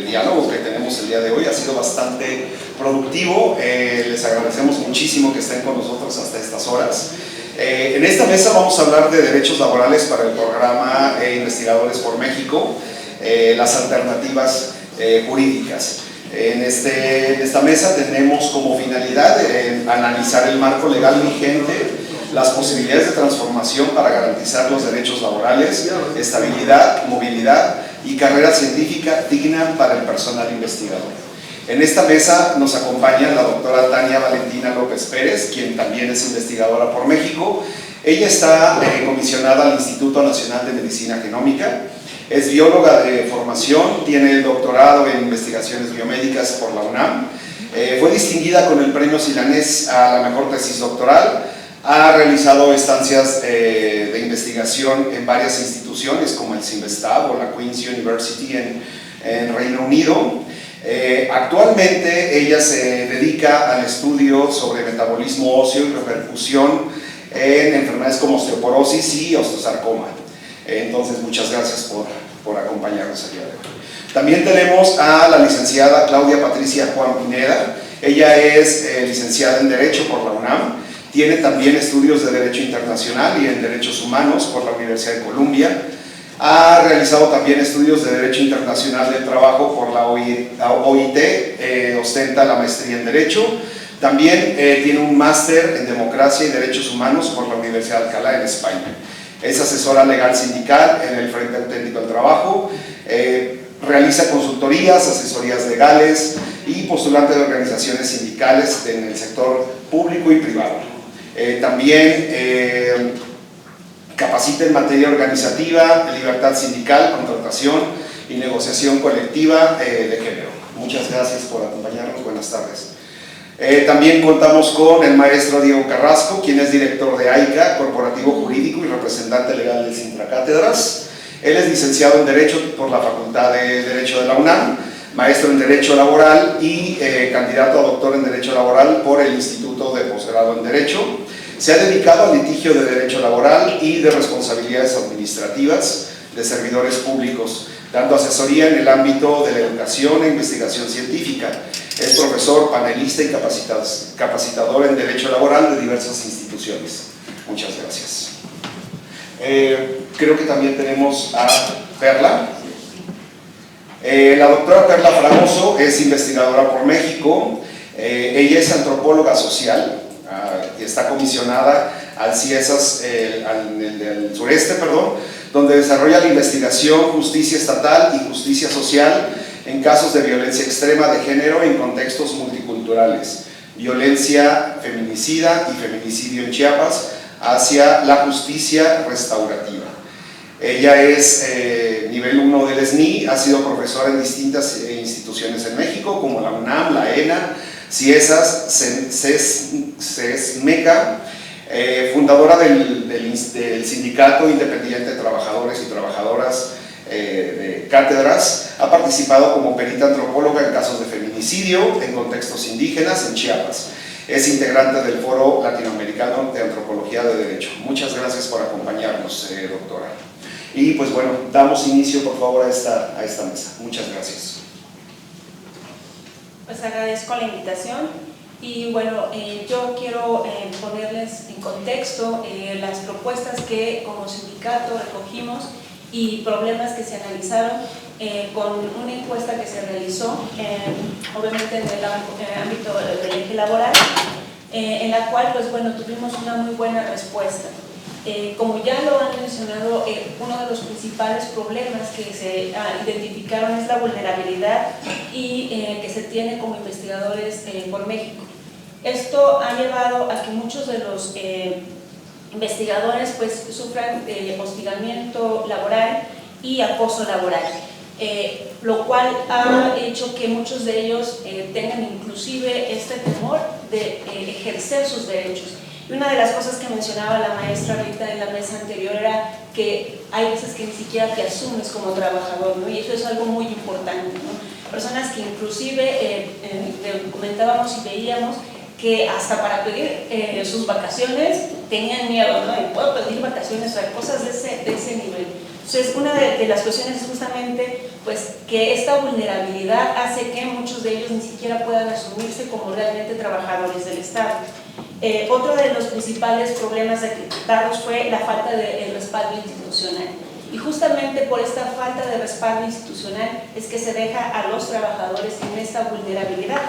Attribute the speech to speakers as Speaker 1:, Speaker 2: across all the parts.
Speaker 1: diálogo que tenemos el día de hoy. Ha sido bastante productivo. Les agradecemos muchísimo que estén con nosotros hasta estas horas. En esta mesa vamos a hablar de derechos laborales para el programa Investigadores por México, las alternativas jurídicas. En esta mesa tenemos como finalidad analizar el marco legal vigente, las posibilidades de transformación para garantizar los derechos laborales, estabilidad, movilidad y carrera científica digna para el personal investigador. En esta mesa nos acompaña la doctora Tania Valentina López Pérez, quien también es investigadora por México. Ella está comisionada al Instituto Nacional de Medicina Genómica, es bióloga de formación, tiene el doctorado en investigaciones biomédicas por la UNAM, fue distinguida con el premio Silanés a la mejor tesis doctoral, ha realizado estancias de investigación en varias instituciones como el CIMBESTAB o la Queen's University en Reino Unido. Actualmente ella se dedica al estudio sobre metabolismo óseo y repercusión en enfermedades como osteoporosis y osteosarcoma. Entonces, muchas gracias por acompañarnos el día de hoy. También tenemos a la licenciada Claudia Patricia Juan Pineda. Ella es licenciada en Derecho por la UNAM, tiene también estudios de Derecho Internacional y en Derechos Humanos por la Universidad de Columbia. Ha realizado también estudios de Derecho Internacional del Trabajo por la OIT, ostenta la maestría en Derecho. También tiene un máster en Democracia y Derechos Humanos por la Universidad de Alcalá en España. Es asesora legal sindical en el Frente Auténtico del Trabajo, realiza consultorías, asesorías legales y postulante de organizaciones sindicales en el sector público y privado. También capacita en materia organizativa, libertad sindical, contratación y negociación colectiva de género. Muchas gracias por acompañarnos, buenas tardes. También contamos con el maestro Diego Carrasco, quien es director de AICA, Corporativo Jurídico y representante legal del Sintracátedras. Él es licenciado en Derecho por la Facultad de Derecho de la UNAM, maestro en Derecho Laboral y candidato a doctor en Derecho Laboral por el Instituto de Posgrado en Derecho. Se ha dedicado al litigio de derecho laboral y de responsabilidades administrativas de servidores públicos, dando asesoría en el ámbito de la educación e investigación científica. Es profesor, panelista y capacitador en Derecho Laboral de diversas instituciones. Muchas gracias. Creo que también tenemos a Perla. La doctora Perla Fragoso es investigadora por México. Ella es antropóloga social, está comisionada al CIESAS, del sureste, donde desarrolla la investigación, justicia estatal y justicia social en casos de violencia extrema de género en contextos multiculturales, violencia feminicida y feminicidio en Chiapas, hacia la justicia restaurativa. Ella es nivel 1 del SNI, ha sido profesora en distintas instituciones en México, como la UNAM, la ENA, CIESAS, CESMECA, fundadora del Sindicato Independiente de Trabajadores y Trabajadoras de Cátedras. Ha participado como perita antropóloga en casos de feminicidio en contextos indígenas en Chiapas. Es integrante del Foro Latinoamericano de Antropología de Derecho. Muchas gracias por acompañarnos, doctora. Y pues bueno, damos inicio por favor a esta mesa. Muchas gracias.
Speaker 2: Pues agradezco la invitación y bueno, yo quiero ponerles en contexto las propuestas que como sindicato recogimos y problemas que se analizaron con una encuesta que se realizó, obviamente en el ámbito del eje laboral, en la cual pues bueno, tuvimos una muy buena respuesta. Como ya lo han mencionado, uno de los principales problemas que se identificaron es la vulnerabilidad y que se tiene como investigadores por México. Esto ha llevado a que muchos de los investigadores pues sufran hostigamiento laboral y acoso laboral, lo cual ha hecho que muchos de ellos tengan inclusive este temor de ejercer sus derechos. Y una de las cosas que mencionaba la maestra ahorita en la mesa anterior era que hay veces que ni siquiera te asumes como trabajador, ¿no? Y eso es algo muy importante, ¿no? Personas que inclusive comentábamos y veíamos que hasta para pedir sus vacaciones tenían miedo, ¿no? ¿Puedo pedir vacaciones? O sea, cosas de ese nivel. Entonces, una de las cuestiones es justamente pues, que esta vulnerabilidad hace que muchos de ellos ni siquiera puedan asumirse como realmente trabajadores del Estado. Otro de los principales problemas detectados fue la falta de respaldo institucional. Y justamente por esta falta de respaldo institucional es que se deja a los trabajadores en esta vulnerabilidad.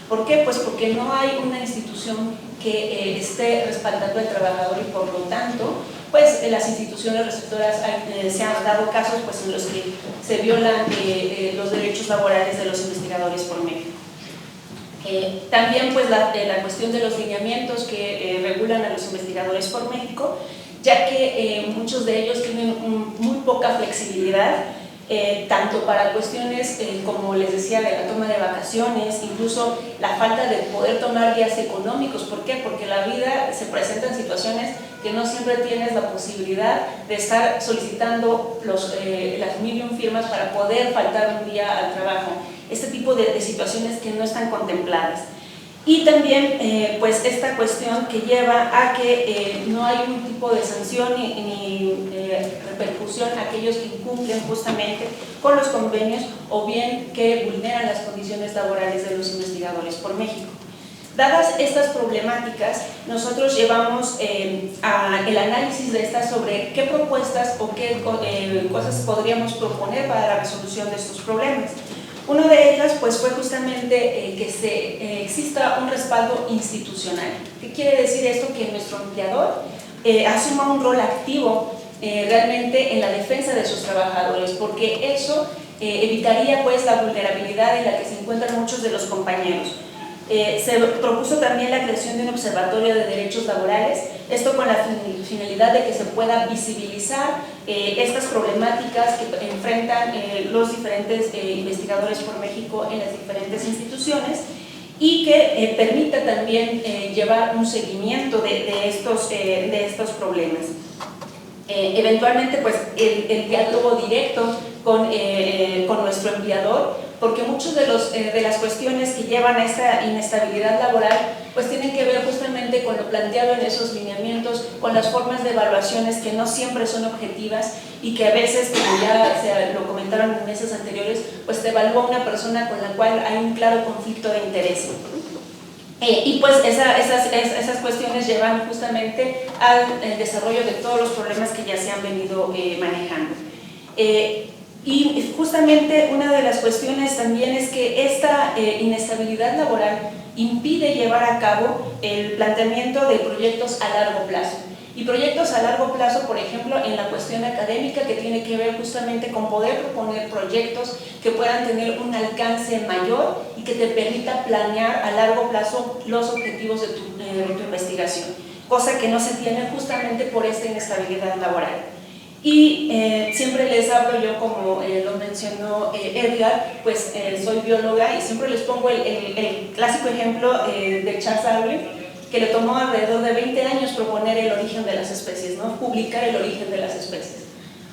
Speaker 2: ¿Por qué? Pues porque no hay una institución que esté respaldando al trabajador y por lo tanto, pues las instituciones receptoras se han dado casos pues, en los que se violan los derechos laborales de los investigadores por México. También pues la cuestión de los lineamientos que regulan a los investigadores por México, ya que muchos de ellos tienen muy poca flexibilidad, tanto para cuestiones, como les decía, de la toma de vacaciones, incluso la falta de poder tomar días económicos. ¿Por qué? Porque la vida se presenta en situaciones que no siempre tienes la posibilidad de estar solicitando las 1.000 firmas para poder faltar un día al trabajo. Este tipo de situaciones que no están contempladas. Y también pues esta cuestión que lleva a que no hay un tipo de sanción ni repercusión a aquellos que incumplen justamente con los convenios o bien que vulneran las condiciones laborales de los investigadores por México. Dadas estas problemáticas, nosotros llevamos el análisis de estas sobre qué propuestas o qué cosas podríamos proponer para la resolución de estos problemas. Una de ellas pues, fue justamente que exista un respaldo institucional. ¿Qué quiere decir esto? Que nuestro empleador asuma un rol activo realmente en la defensa de sus trabajadores, porque eso evitaría pues, la vulnerabilidad en la que se encuentran muchos de los compañeros. Se propuso también la creación de un observatorio de derechos laborales, esto con la finalidad de que se pueda visibilizar estas problemáticas que enfrentan los diferentes investigadores por México en las diferentes instituciones y que permita también llevar un seguimiento de estos problemas. Eventualmente pues el diálogo directo con nuestro empleador, porque muchas de las cuestiones que llevan a esta inestabilidad laboral pues tienen que ver justamente con lo planteado en esos lineamientos, con las formas de evaluaciones que no siempre son objetivas y que a veces, como ya lo comentaron en meses anteriores, pues te evalúa una persona con la cual hay un claro conflicto de interés. Y pues esas cuestiones llevan justamente al desarrollo de todos los problemas que ya se han venido manejando. Y justamente una de las cuestiones también es que esta inestabilidad laboral impide llevar a cabo el planteamiento de proyectos a largo plazo. Y proyectos a largo plazo, por ejemplo, en la cuestión académica, que tiene que ver justamente con poder proponer proyectos que puedan tener un alcance mayor y que te permita planear a largo plazo los objetivos de tu investigación, cosa que no se tiene justamente por esta inestabilidad laboral. Y siempre les hablo yo, como lo mencionó Edgar, pues soy bióloga y siempre les pongo el clásico ejemplo de Charles Darwin, que le tomó alrededor de 20 años proponer el origen de las especies, ¿no? Publicar el origen de las especies.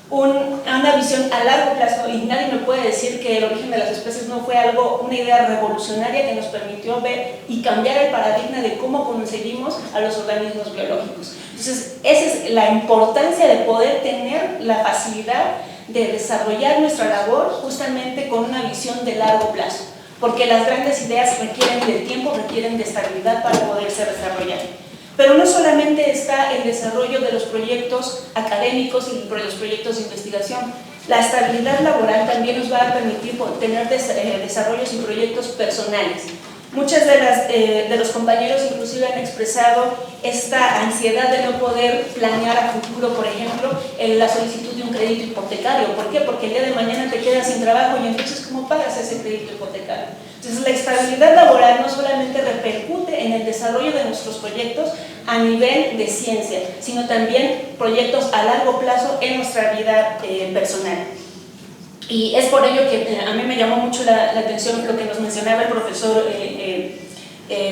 Speaker 2: Una visión a largo plazo, y nadie me puede decir que el origen de las especies no fue una idea revolucionaria que nos permitió ver y cambiar el paradigma de cómo concebimos a los organismos biológicos. Entonces, esa es la importancia de poder tener la facilidad de desarrollar nuestra labor justamente con una visión de largo plazo, porque las grandes ideas requieren de tiempo, requieren de estabilidad para poderse desarrollar. Pero no solamente está el desarrollo de los proyectos académicos y los proyectos de investigación, la estabilidad laboral también nos va a permitir tener desarrollos y proyectos personales. Muchos de los compañeros inclusive han expresado esta ansiedad de no poder planear a futuro, por ejemplo, la solicitud de un crédito hipotecario. ¿Por qué? Porque el día de mañana te quedas sin trabajo y entonces ¿cómo pagas ese crédito hipotecario? Entonces la estabilidad laboral no solamente repercute en el desarrollo de nuestros proyectos a nivel de ciencia, sino también proyectos a largo plazo en nuestra vida personal. Y es por ello que a mí me llamó mucho la atención lo que nos mencionaba el profesor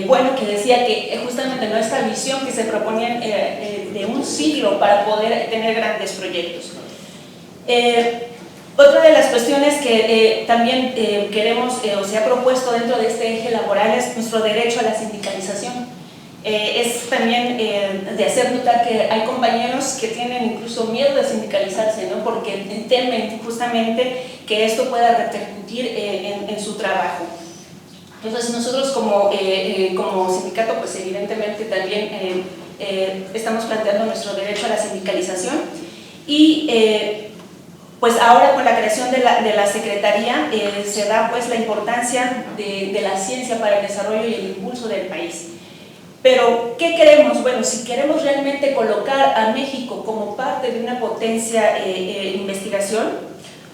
Speaker 2: Bueno, que decía que justamente ¿no? esta visión que se proponía de un siglo para poder tener grandes proyectos. Otra de las cuestiones que también queremos o se ha propuesto dentro de este eje laboral es nuestro derecho a la sindicalización. Es también de hacer notar que hay compañeros que tienen incluso miedo de sindicalizarse, ¿no? Porque temen justamente que esto pueda repercutir en su trabajo. Entonces nosotros como sindicato, pues evidentemente también estamos planteando nuestro derecho a la sindicalización y pues ahora con la creación de la Secretaría se da pues la importancia de la ciencia para el desarrollo y el impulso del país. Pero, ¿qué queremos? Bueno, si queremos realmente colocar a México como parte de una potencia en investigación,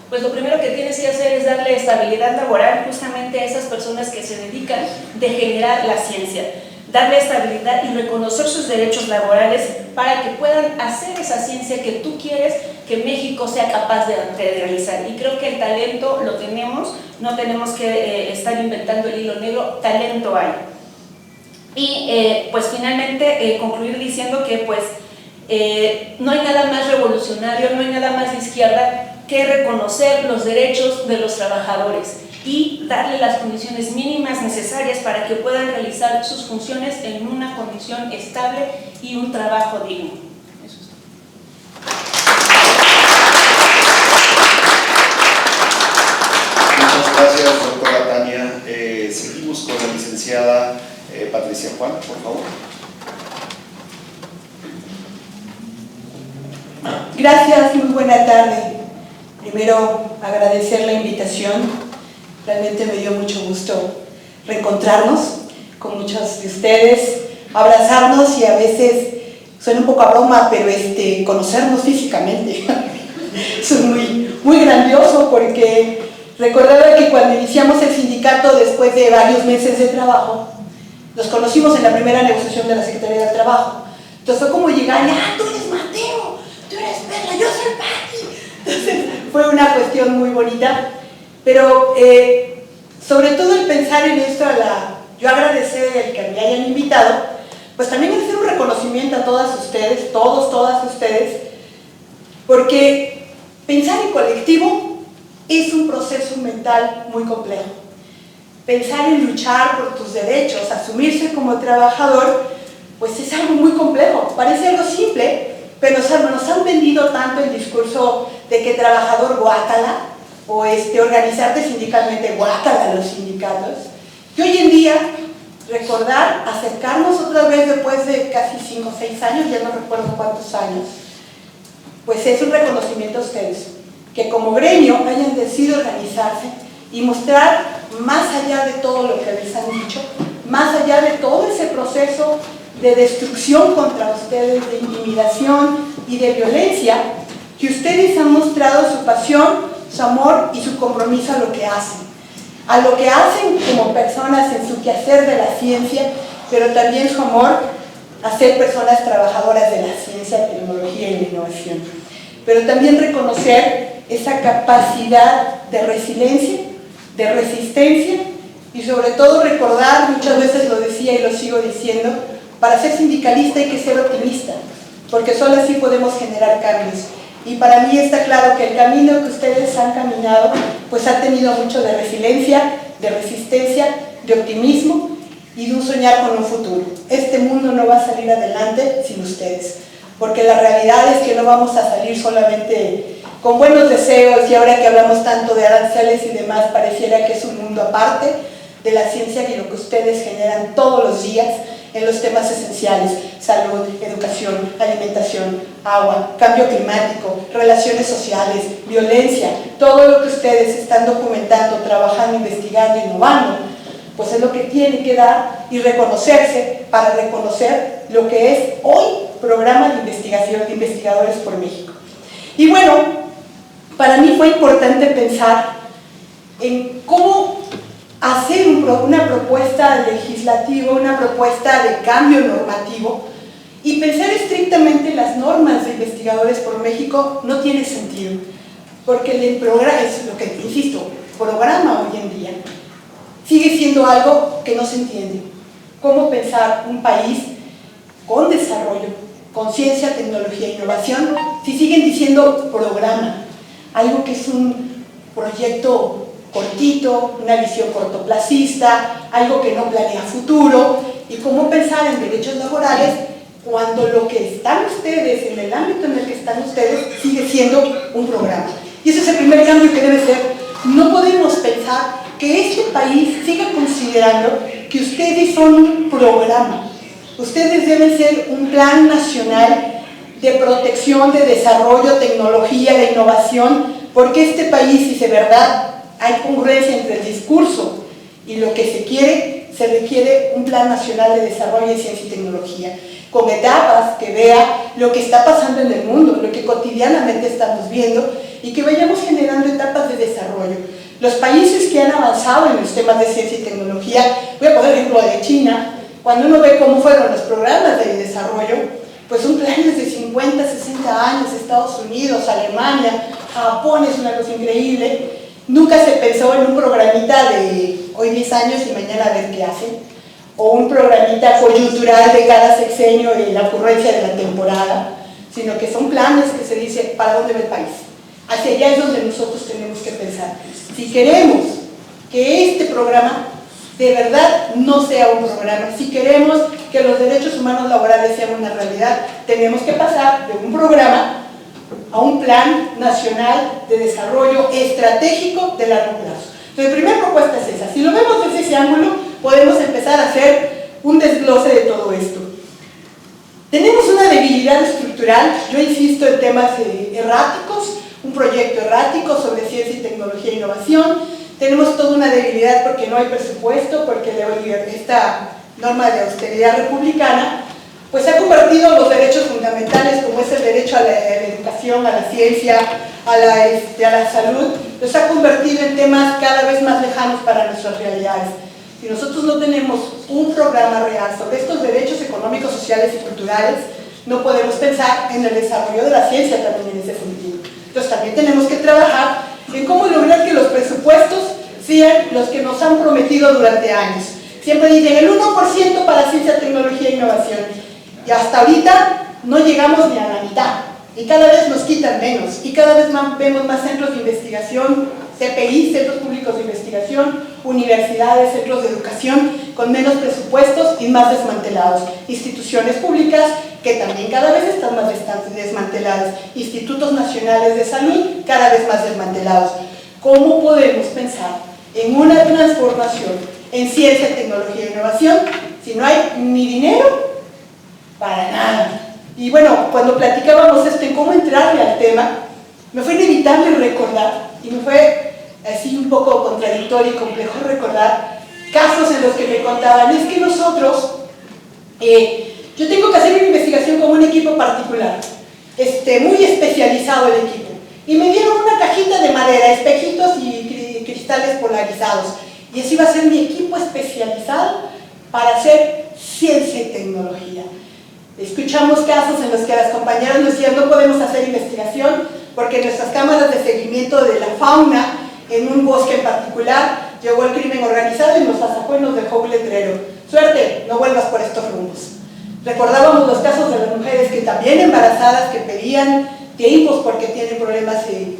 Speaker 2: pues lo primero que tienes que hacer es darle estabilidad laboral justamente a esas personas que se dedican de generar la ciencia, darle estabilidad y reconocer sus derechos laborales para que puedan hacer esa ciencia que tú quieres que México sea capaz de realizar. Y creo que el talento lo tenemos, no tenemos que estar inventando el hilo negro, talento hay. Y pues finalmente concluir diciendo que pues no hay nada más revolucionario, no hay nada más de izquierda que reconocer los derechos de los trabajadores y darle las condiciones mínimas necesarias para que puedan realizar sus funciones en una condición estable y un trabajo digno. Eso es.
Speaker 1: Muchas gracias, doctora Tania. Seguimos con la licenciada Patricia Juan, por favor.
Speaker 3: Gracias, muy buena tarde. Primero, agradecer la invitación. Realmente me dio mucho gusto reencontrarnos con muchos de ustedes, abrazarnos y a veces, suena un poco a broma, pero conocernos físicamente. Eso es muy grandioso porque recordaba que cuando iniciamos el sindicato, después de varios meses de trabajo, nos conocimos en la primera negociación de la Secretaría del Trabajo. Entonces fue como llegar y, tú eres Mateo, tú eres Perla, yo soy Patti. Entonces fue una cuestión muy bonita. Pero sobre todo el pensar en esto, yo agradecer el que me hayan invitado, pues también hacer un reconocimiento a todas ustedes, todas ustedes, porque pensar en colectivo es un proceso mental muy complejo. Pensar en luchar por tus derechos, asumirse como trabajador, pues es algo muy complejo. Parece algo simple, pero nos han vendido tanto el discurso de que trabajador guácala, o organizarte sindicalmente guácala a los sindicatos, que hoy en día recordar, acercarnos otra vez después de casi 5 o 6 años, ya no recuerdo cuántos años, pues es un reconocimiento a ustedes, que como gremio hayan decidido organizarse y mostrar más allá de todo lo que les han dicho, más allá de todo ese proceso de destrucción contra ustedes, de intimidación y de violencia, que ustedes han mostrado su pasión, su amor y su compromiso a lo que hacen como personas en su quehacer de la ciencia, pero también su amor a ser personas trabajadoras de la ciencia, tecnología y la innovación. Pero también reconocer esa capacidad de resiliencia, de resistencia y sobre todo recordar, muchas veces lo decía y lo sigo diciendo, para ser sindicalista hay que ser optimista, porque solo así podemos generar cambios. Y para mí está claro que el camino que ustedes han caminado, pues ha tenido mucho de resiliencia, de resistencia, de optimismo y de un soñar con un futuro. Este mundo no va a salir adelante sin ustedes, porque la realidad es que no vamos a salir solamente con buenos deseos, y ahora que hablamos tanto de aranceles y demás, pareciera que es un mundo aparte de la ciencia y lo que ustedes generan todos los días en los temas esenciales: salud, educación, alimentación, agua, cambio climático, relaciones sociales, violencia. Todo lo que ustedes están documentando, trabajando, investigando, innovando, pues es lo que tiene que dar y reconocerse para reconocer lo que es hoy Programa de Investigación de Investigadores por México. Y bueno, para mí fue importante pensar en cómo hacer una propuesta legislativa, una propuesta de cambio normativo, y pensar estrictamente en las normas de Investigadores por México no tiene sentido, porque el programa, es lo que insisto, programa hoy en día sigue siendo algo que no se entiende. ¿Cómo pensar un país con desarrollo, con ciencia, tecnología e innovación, si siguen diciendo programa? Algo que es un proyecto cortito, una visión cortoplacista, algo que no planea futuro, y cómo pensar en derechos laborales cuando lo que están ustedes, en el ámbito en el que están ustedes, sigue siendo un programa. Y ese es el primer cambio que debe ser. No podemos pensar que este país siga considerando que ustedes son un programa. Ustedes deben ser un plan nacional de protección, de desarrollo, tecnología, de innovación, porque este país, si de verdad hay congruencia entre el discurso y lo que se quiere, se requiere un plan nacional de desarrollo de ciencia y tecnología, con etapas que vea lo que está pasando en el mundo, lo que cotidianamente estamos viendo, y que vayamos generando etapas de desarrollo. Los países que han avanzado en los temas de ciencia y tecnología, voy a poner ejemplo de China, cuando uno ve cómo fueron los programas de desarrollo, pues son planes de 50, 60 años, Estados Unidos, Alemania, Japón, es una cosa increíble. Nunca se pensó en un programita de hoy 10 años y mañana a ver qué hacen, o un programita coyuntural de cada sexenio y la ocurrencia de la temporada, sino que son planes que se dice para dónde va el país. Hacia allá es donde nosotros tenemos que pensar. Si queremos que este programa de verdad no sea un programa, si queremos que los derechos humanos laborales sean una realidad, tenemos que pasar de un programa a un plan nacional de desarrollo estratégico de largo plazo. Entonces, la primera propuesta es esa. Si lo vemos desde ese ángulo, podemos empezar a hacer un desglose de todo esto. Tenemos una debilidad estructural, yo insisto en temas erráticos, un proyecto errático sobre ciencia y tecnología e innovación. Tenemos toda una debilidad porque no hay presupuesto, porque esta norma de austeridad republicana pues ha convertido los derechos fundamentales, como es el derecho a la educación, a la ciencia, a la salud, los ha convertido en temas cada vez más lejanos para nuestras realidades. Si nosotros no tenemos un programa real sobre estos derechos económicos, sociales y culturales, no podemos pensar en el desarrollo de la ciencia también en ese sentido. Entonces también tenemos que trabajar en cómo lograr que los presupuestos sean los que nos han prometido durante años. Siempre dicen el 1% para ciencia, tecnología e innovación. Y hasta ahorita no llegamos ni a la mitad. Y cada vez nos quitan menos. Y cada vez vemos más centros de investigación, CPI, centros públicos de investigación, universidades, centros de educación, con menos presupuestos y más desmantelados. Instituciones públicas que también cada vez están más desmanteladas. Institutos nacionales de salud cada vez más desmantelados. ¿Cómo podemos pensar en una transformación en ciencia, tecnología e innovación si no hay ni dinero para nada? Y bueno, cuando platicábamos esto en cómo entrarle al tema, me fue inevitable recordar, y me fue así un poco contradictorio y complejo recordar casos en los que me contaban, es que nosotros, yo tengo que hacer una investigación con un equipo particular, muy especializado el equipo, y me dieron una cajita de madera, espejitos y cristales polarizados, y ese iba a ser mi equipo especializado para hacer ciencia y tecnología. Escuchamos casos en los que las compañeras nos decían no podemos hacer investigación porque nuestras cámaras de seguimiento de la fauna en un bosque en particular llegó el crimen organizado y nos sacó y nos dejó un letrero. Suerte, no vuelvas por estos rumbos. Recordábamos los casos de las mujeres que también embarazadas, que pedían tiempos porque tienen problemas de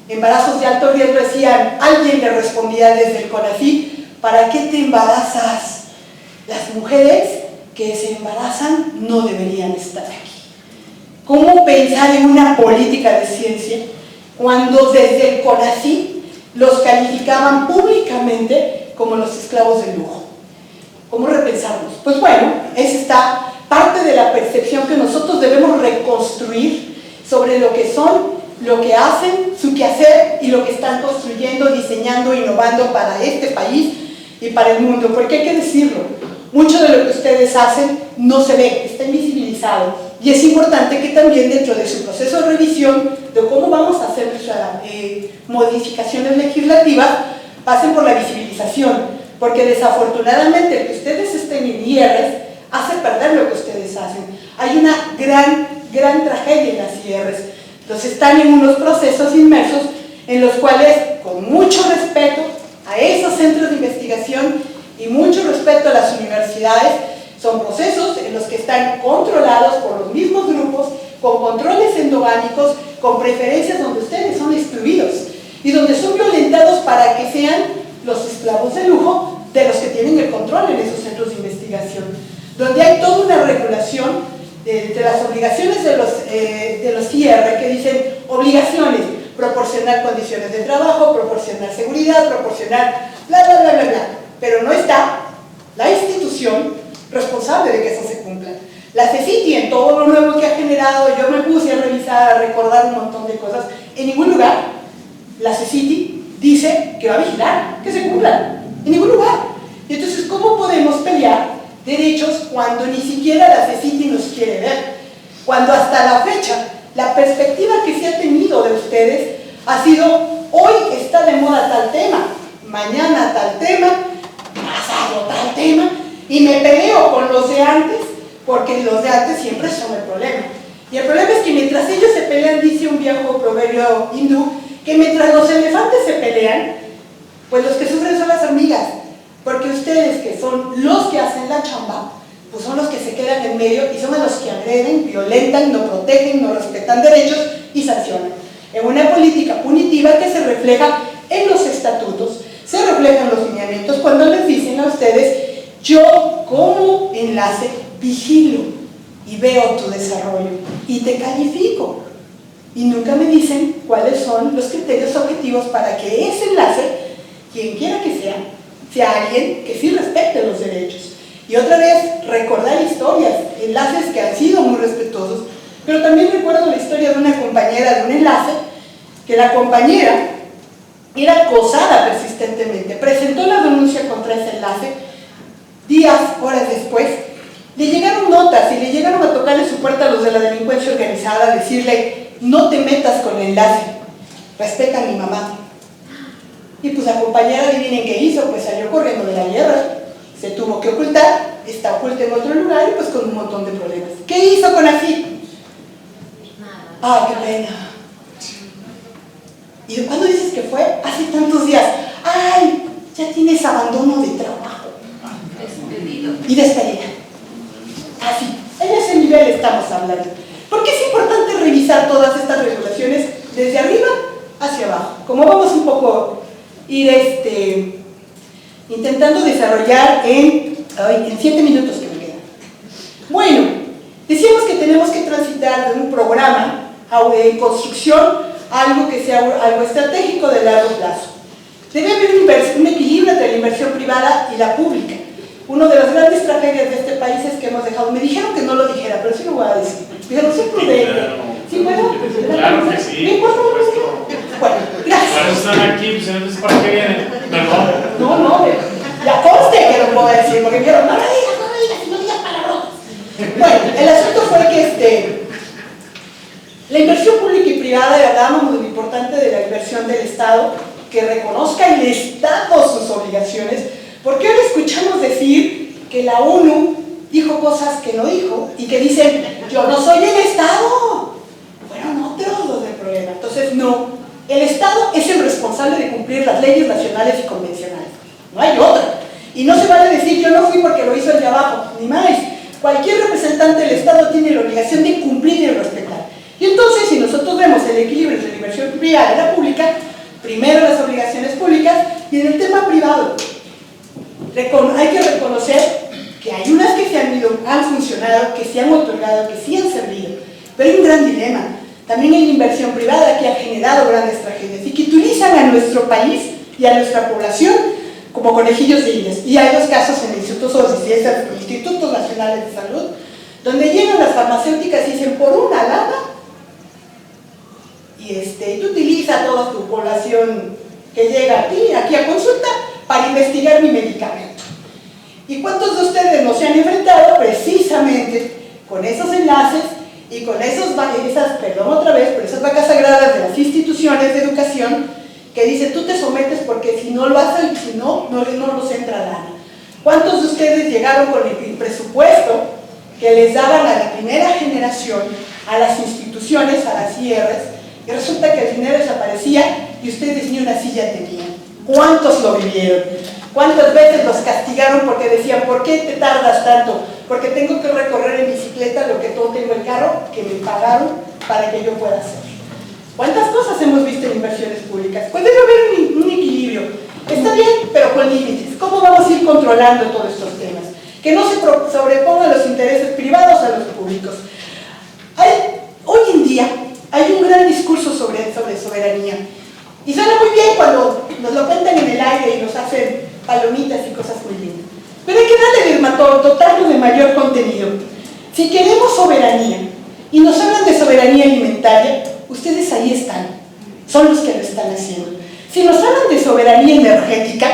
Speaker 3: embarazos de alto riesgo, decían, alguien le respondía desde el CONACYT, ¿para qué te embarazas? Las mujeres que se embarazan no deberían estar aquí. ¿Cómo pensar en una política de ciencia cuando desde el CONACYT los calificaban públicamente como los esclavos del lujo? ¿Cómo repensarlos? Pues bueno, es esta parte de la percepción que nosotros debemos reconstruir sobre lo que son, lo que hacen, su quehacer y lo que están construyendo, diseñando, innovando para este país y para el mundo. Porque hay que decirlo, mucho de lo que ustedes hacen no se ve, está invisibilizado. Y es importante que también dentro de su proceso de revisión de cómo vamos a hacer nuestras modificaciones legislativas, pasen por la visibilización. Porque desafortunadamente el que ustedes estén en IRs hace perder lo que ustedes hacen. Hay una gran tragedia en las IRs. Entonces están en unos procesos inmersos en los cuales, con mucho respeto a esos centros de investigación y mucho respeto a las universidades, son procesos en los que están controlados por los mismos grupos, con controles endogámicos, con preferencias donde ustedes son excluidos y donde son violentados para que sean los esclavos de lujo de los que tienen el control en esos centros de investigación, donde hay toda una regulación de las obligaciones de los IR, que dicen obligaciones, proporcionar condiciones de trabajo, proporcionar seguridad, proporcionar bla, bla, bla, bla, bla, pero no está la institución responsable de que eso se cumpla. La CECITI, en todo lo nuevo que ha generado, yo me puse a revisar, a recordar un montón de cosas, en ningún lugar la CECITI dice que va a vigilar que se cumplan, en ningún lugar. Y entonces, ¿cómo podemos pelear derechos cuando ni siquiera la CECITI nos quiere ver? Cuando hasta la fecha, la perspectiva que se ha tenido de ustedes ha sido, hoy está de moda tal tema, mañana tal tema, pasado tal tema, y me peleo con los de antes, porque los de antes siempre son el problema. Y el problema es que mientras ellos se pelean, dice un viejo proverbio hindú, que mientras los elefantes se pelean, pues los que sufren son las hormigas, porque ustedes, que son los que hacen la chamba, pues son los que se quedan en medio y son los que agreden, violentan, no protegen, no respetan derechos y sancionan. En una política punitiva que se refleja en los estatutos, se refleja en los lineamientos cuando les dicen a ustedes, yo como enlace vigilo y veo tu desarrollo y te califico. Y nunca me dicen cuáles son los criterios objetivos para que ese enlace, quien quiera que sea alguien que sí respete los derechos. Y otra vez, recordar historias, enlaces que han sido muy respetuosos, pero también recuerdo la historia de una compañera de un enlace, que la compañera era acosada persistentemente, presentó la denuncia contra ese enlace, días, horas después, le llegaron notas y le llegaron a tocarle su puerta a los de la delincuencia organizada, a decirle, no te metas con el enlace, respeta a mi mamá. Y pues la compañera, adivinen qué hizo, pues salió corriendo de la guerra, se tuvo que ocultar, está oculta en otro lugar y pues con un montón de problemas. ¿Qué hizo con AFIP? ¡Ah, qué pena! ¿Y de cuándo dices que fue? Hace tantos días. ¡Ay! Ya tienes abandono de trabajo. Despedido. Y despedida. Así, en ese nivel estamos hablando. ¿Por qué es importante revisar todas estas regulaciones desde arriba hacia abajo? Como vamos un poco ir intentando desarrollar en 7 minutos que me quedan. Bueno, decíamos que tenemos que transitar de un programa de construcción a algo que sea algo estratégico de largo plazo. Debe haber un equilibrio entre la inversión privada y la pública. Una de las grandes tragedias de este país es que hemos dejado, me dijeron que no lo dijera, pero sí lo voy a decir. Dijeron, soy prudente. ¿Sí, bueno?
Speaker 4: Claro que sí.
Speaker 3: ¿Me importa? Bueno, gracias.
Speaker 4: Para eso están aquí, pues entonces ¿para qué vienen? Perdón.
Speaker 3: No, ya conste que lo puedo decir, porque dijeron, no lo digas, no digas palabrotas. Bueno, el asunto fue que la inversión pública y privada, hablábamos de lo importante de la inversión del Estado, que reconozca el Estado sus obligaciones, porque ahora escuchamos decir que la ONU dijo cosas que no dijo y que dicen, yo no soy el Estado. Fueron otros los del problema. Entonces, no, el Estado es el responsable de cumplir las leyes nacionales y convencionales. No hay otra. Y no se vale decir, yo no fui porque lo hizo el de abajo, ni más. Cualquier representante del Estado tiene la obligación de cumplir y de respetar. Y entonces, si nosotros vemos el equilibrio entre la inversión privada y la pública, primero las obligaciones públicas y en el tema privado, hay que reconocer que hay unas que han funcionado, que se han otorgado, que sí han servido, pero hay un gran dilema. También hay inversión privada que ha generado grandes tragedias y que utilizan a nuestro país y a nuestra población como conejillos de indias. Y hay 2 casos en institutos nacionales de salud, donde llegan las farmacéuticas y dicen, por una lana, y tú utilizas a toda tu población que llega aquí a consulta para investigar mi medicamento. ¿Y cuántos de ustedes no se han enfrentado precisamente con esos enlaces y con esas vacas sagradas de las instituciones de educación que dicen, tú te sometes porque si no lo hacen, si no nos entra lana? ¿Cuántos de ustedes llegaron con el presupuesto que les daban a la primera generación, a las instituciones, a las IRs, y resulta que el dinero desaparecía y ustedes ni una silla tenían? ¿Cuántos lo vivieron? ¿Cuántas veces los castigaron porque decían, ¿por qué te tardas tanto? Porque tengo que recorrer en bicicleta lo que todo tengo el carro que me pagaron para que yo pueda hacer. ¿Cuántas cosas hemos visto en inversiones públicas? Pues debe haber un equilibrio. Está bien, pero con límites. ¿Cómo vamos a ir controlando todos estos temas, que no se sobrepongan los intereses privados a los públicos. Hoy en día hay un gran discurso sobre soberanía, y suena muy bien cuando nos lo cuentan en el aire y nos hacen palomitas y cosas muy lindas, pero hay que darle dotarlo de mayor contenido. Si queremos soberanía y nos hablan de soberanía alimentaria, ustedes ahí están, son los que lo están haciendo. Si nos hablan de soberanía energética,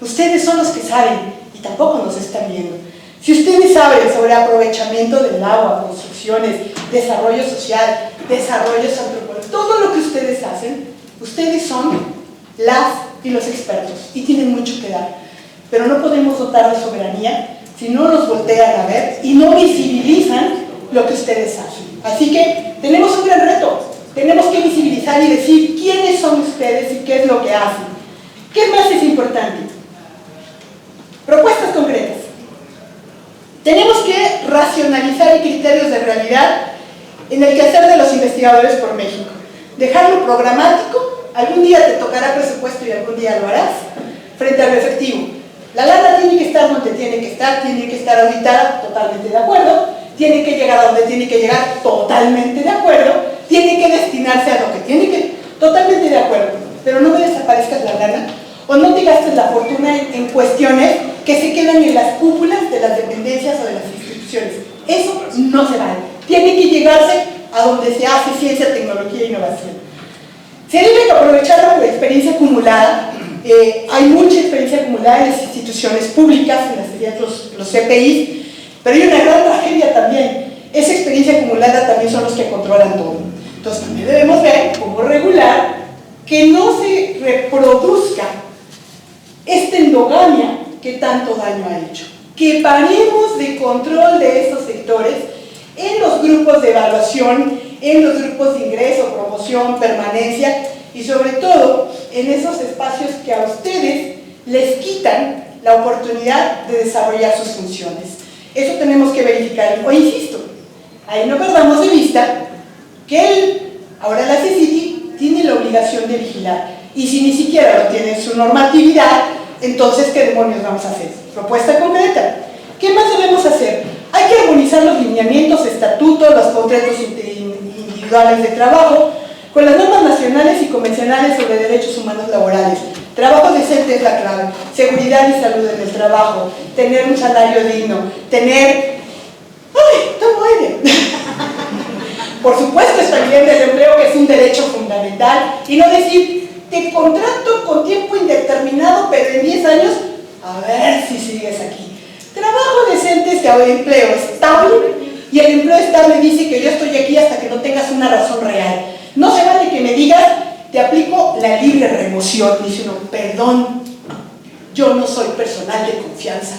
Speaker 3: ustedes son los que saben y tampoco nos están viendo. Si ustedes saben sobre aprovechamiento del agua, construcciones, desarrollo social, desarrollos antropológicos, todo lo que ustedes hacen, ustedes son las y los expertos y tienen mucho que dar. Pero no podemos dotar de soberanía si no nos voltean a ver y no visibilizan lo que ustedes hacen. Así que tenemos un gran reto. Tenemos que visibilizar y decir quiénes son ustedes y qué es lo que hacen. ¿Qué más es importante? Propuestas concretas. Tenemos que racionalizar criterios de realidad en el quehacer de los investigadores por México. Dejarlo programático, algún día te tocará presupuesto y algún día lo harás, frente a lo efectivo. La lana tiene que estar donde tiene que estar auditada, totalmente de acuerdo, tiene que llegar a donde tiene que llegar, totalmente de acuerdo, tiene que destinarse a lo que tiene que, totalmente de acuerdo, pero no me desaparezcas la lana o no te gastes la fortuna en cuestiones que se quedan en las cúpulas de las dependencias o de las instituciones. Eso no se vale. Tiene que llegarse a donde se hace ciencia, tecnología e innovación. Se debe aprovechar la experiencia acumulada. Hay mucha experiencia acumulada en las instituciones públicas, en los CPI, pero hay una gran tragedia también. Esa experiencia acumulada también son los que controlan todo. Entonces también debemos ver cómo regular que no se reproduzca esta endogamia que tanto daño ha hecho. Que paremos de control de estos sectores en los grupos de evaluación, en los grupos de ingreso, promoción, permanencia y sobre todo en esos espacios que a ustedes les quitan la oportunidad de desarrollar sus funciones. Eso tenemos que verificar. O insisto, ahí no perdamos de vista que ahora la CECITI tiene la obligación de vigilar, y si ni siquiera lo tiene en su normatividad, entonces ¿qué demonios vamos a hacer? Propuesta concreta. ¿Qué más debemos hacer? Hay que armonizar los lineamientos, estatutos, los contratos individuales de trabajo con las normas nacionales y convencionales sobre derechos humanos laborales. Trabajo decente es la clave, seguridad y salud en el trabajo, tener un salario digno, tener... ¡Ay! ¡Tomo aire! Por supuesto, estabilidad del empleo, que es un derecho fundamental, y no decir, te contrato con tiempo indeterminado, pero en 10 años, a ver si sigues aquí. Trabajo decente es empleo estable, y el empleo estable dice que yo estoy aquí hasta que no tengas una razón real. No se vale que me digas, te aplico la libre remoción. Dice uno, perdón, yo no soy personal de confianza,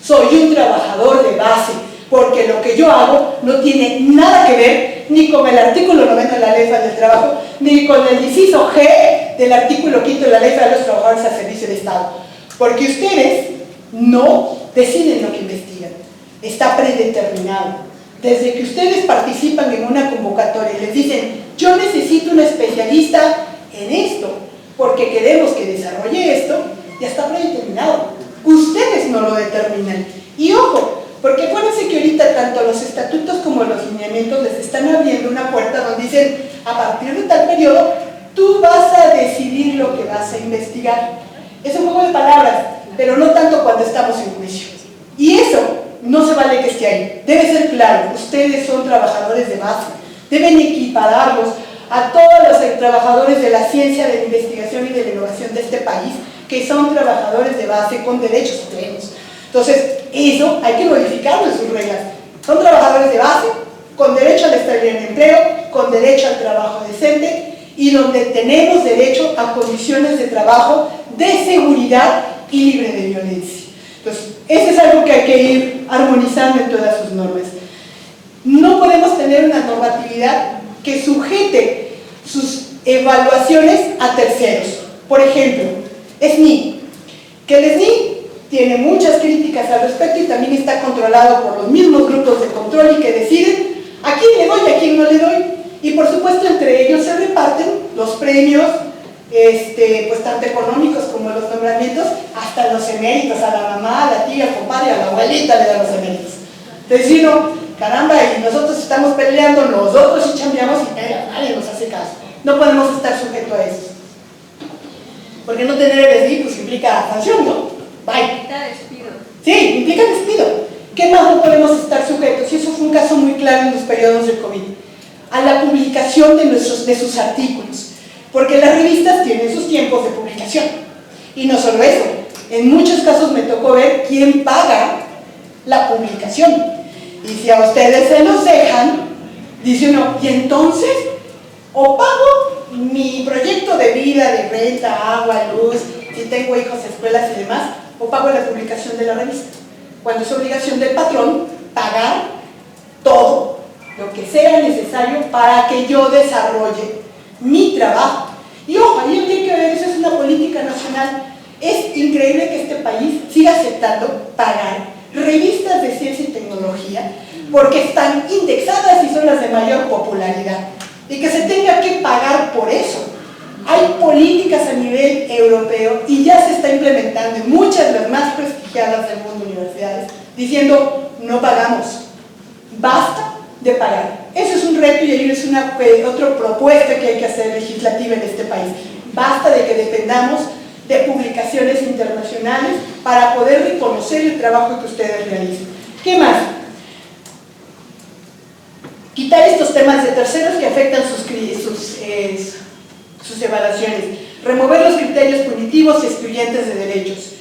Speaker 3: soy un trabajador de base, porque lo que yo hago no tiene nada que ver ni con el artículo 90 de la Ley Federal del Trabajo, ni con el inciso G del artículo 5 de la Ley Federal de los Trabajadores al Servicio de Estado, porque ustedes no deciden lo que investigan, está predeterminado. Desde que ustedes participan en una convocatoria y les dicen, yo necesito un especialista en esto, porque queremos que desarrolle esto, ya está predeterminado. Ustedes no lo determinan. Y ojo, porque acuérdense que ahorita tanto los estatutos como los lineamientos les están abriendo una puerta donde dicen, a partir de tal periodo, tú vas a decidir lo que vas a investigar. Es un juego de palabras, pero no tanto cuando estamos en juicio. Y eso no se vale que esté ahí. Debe ser claro, ustedes son trabajadores de base, deben equipararlos a todos los trabajadores de la ciencia, de la investigación y de la innovación de este país, que son trabajadores de base con derechos plenos. Entonces, eso hay que modificarlo en sus reglas. Son trabajadores de base, con derecho a la estabilidad de empleo, con derecho al trabajo decente y donde tenemos derecho a condiciones de trabajo de seguridad y libre de violencia. Entonces, eso es algo que hay que ir armonizando en todas sus normas. No podemos tener una normatividad que sujete sus evaluaciones a terceros. Por ejemplo, SNI, que el SNI tiene muchas críticas al respecto y también está controlado por los mismos grupos de control y que deciden a quién le doy y a quién no le doy. Y por supuesto entre ellos se reparten los premios, pues tanto económicos como los nombramientos, hasta los eméritos, a la mamá, a la tía, tía, compadre, a la abuelita le dan los eméritos. Entonces, si no, caramba, y nosotros estamos peleando, nosotros sí chambeamos y nadie nos hace caso. No podemos estar sujetos a eso. Porque no tener EBSI pues implica sanción, ¿no? Bye.
Speaker 2: Implica despido.
Speaker 3: Sí, implica despido. ¿Qué más no podemos estar sujetos? Y eso fue un caso muy claro en los periodos del COVID. A la publicación de sus artículos. Porque las revistas tienen sus tiempos de publicación. Y no solo eso, en muchos casos me tocó ver quién paga la publicación. Y si a ustedes se los dejan, dice uno, y entonces, o pago mi proyecto de vida, de renta, agua, luz, si tengo hijos, escuelas y demás, o pago la publicación de la revista. Cuando es obligación del patrón pagar todo lo que sea necesario para que yo desarrolle mi trabajo. Y ojo, ahí tiene que ver, esa es una política nacional. Es increíble que este país siga aceptando pagar revistas de ciencia y tecnología porque están indexadas y son las de mayor popularidad y que se tenga que pagar por eso. Hay políticas a nivel europeo y ya se está implementando en muchas de las más prestigiadas del mundo, universidades, diciendo no pagamos, basta de pagar. Eso es un reto y ahí es otra propuesta que hay que hacer legislativa en este país. Basta de que dependamos de publicaciones internacionales para poder reconocer el trabajo que ustedes realizan. ¿Qué más? Quitar estos temas de terceros que afectan sus evaluaciones. Remover los criterios punitivos y excluyentes de derechos.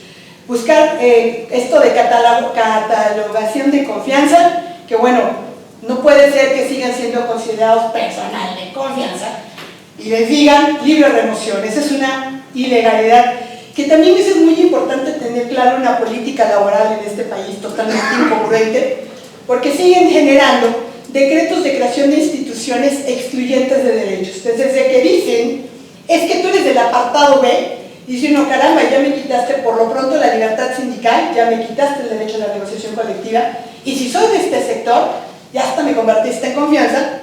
Speaker 3: Buscar esto de catalogación de confianza, que bueno, no puede ser que sigan siendo considerados personal de confianza y les digan libre remoción. Esa es una ilegalidad, que también es muy importante tener claro una política laboral en este país totalmente incongruente, porque siguen generando decretos de creación de instituciones excluyentes de derechos. Desde que dicen, es que tú eres del apartado B, y dice uno, caramba, ya me quitaste por lo pronto la libertad sindical, ya me quitaste el derecho a la negociación colectiva, y si soy de este sector, ya hasta me convertiste en confianza.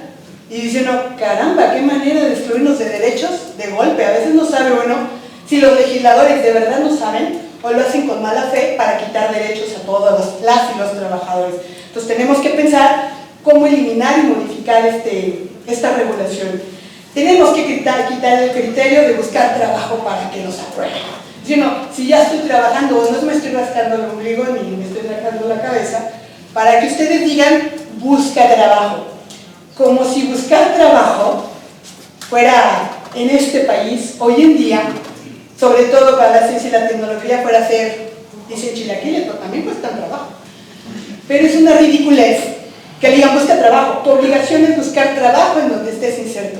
Speaker 3: Y dice uno, caramba, qué manera de excluirnos de derechos de golpe. A veces no sabe uno si los legisladores de verdad no saben o lo hacen con mala fe para quitar derechos a todas las y los trabajadores. Entonces tenemos que pensar cómo eliminar y modificar esta regulación. Tenemos que quitar el criterio de buscar trabajo para que nos aprueben. Si ya estoy trabajando, no me estoy rascando el ombligo ni me estoy rascando la cabeza, para que ustedes digan, busca trabajo. Como si buscar trabajo fuera en este país, hoy en día, sobre todo para la ciencia y la tecnología, fuera hacer, dicen chilaquiles, pero también cuestan trabajo. Pero es una ridiculez que le digan, busca trabajo. Tu obligación es buscar trabajo en donde estés inserto.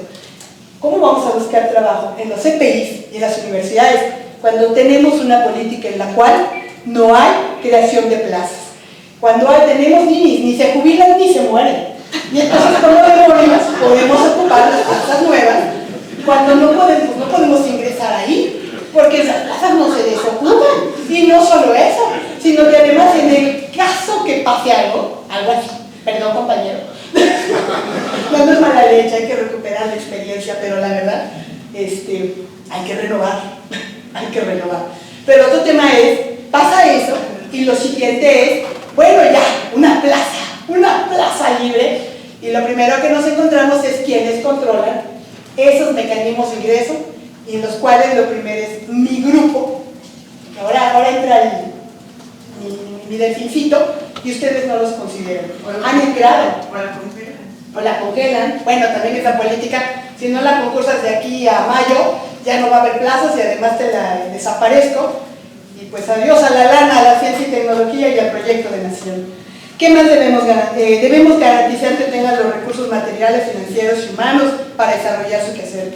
Speaker 3: ¿Cómo vamos a buscar trabajo? En los CPIs y en las universidades, cuando tenemos una política en la cual no hay creación de plazas. Cuando tenemos ninis, ni se jubilan ni se mueren. Y entonces, como demonios, podemos ocupar las plazas nuevas. Cuando no podemos ingresar ahí, porque esas plazas no se desocupan. Y no solo eso, sino que además en el caso que pase algo así, perdón compañero, no es mala leche, hay que recuperar la experiencia, pero la verdad, hay que renovar, hay que renovar. Pero otro tema es, pasa eso, y lo siguiente es, bueno ya, una plaza libre, y lo primero que nos encontramos es quienes controlan esos mecanismos de ingreso, y en los cuales lo primero es mi grupo, ahora entra mi delfincito, y ustedes no los consideran. Han entrado. O la congelan. Bueno, también esa política, si no la concursas de aquí a mayo, ya no va a haber plazas y además te la desaparezco. Y pues adiós a la lana, a la ciencia y tecnología y al proyecto de nación. ¿Qué más debemos garantizar? Debemos garantizar que tengan los recursos materiales, financieros y humanos para desarrollar su quehacer.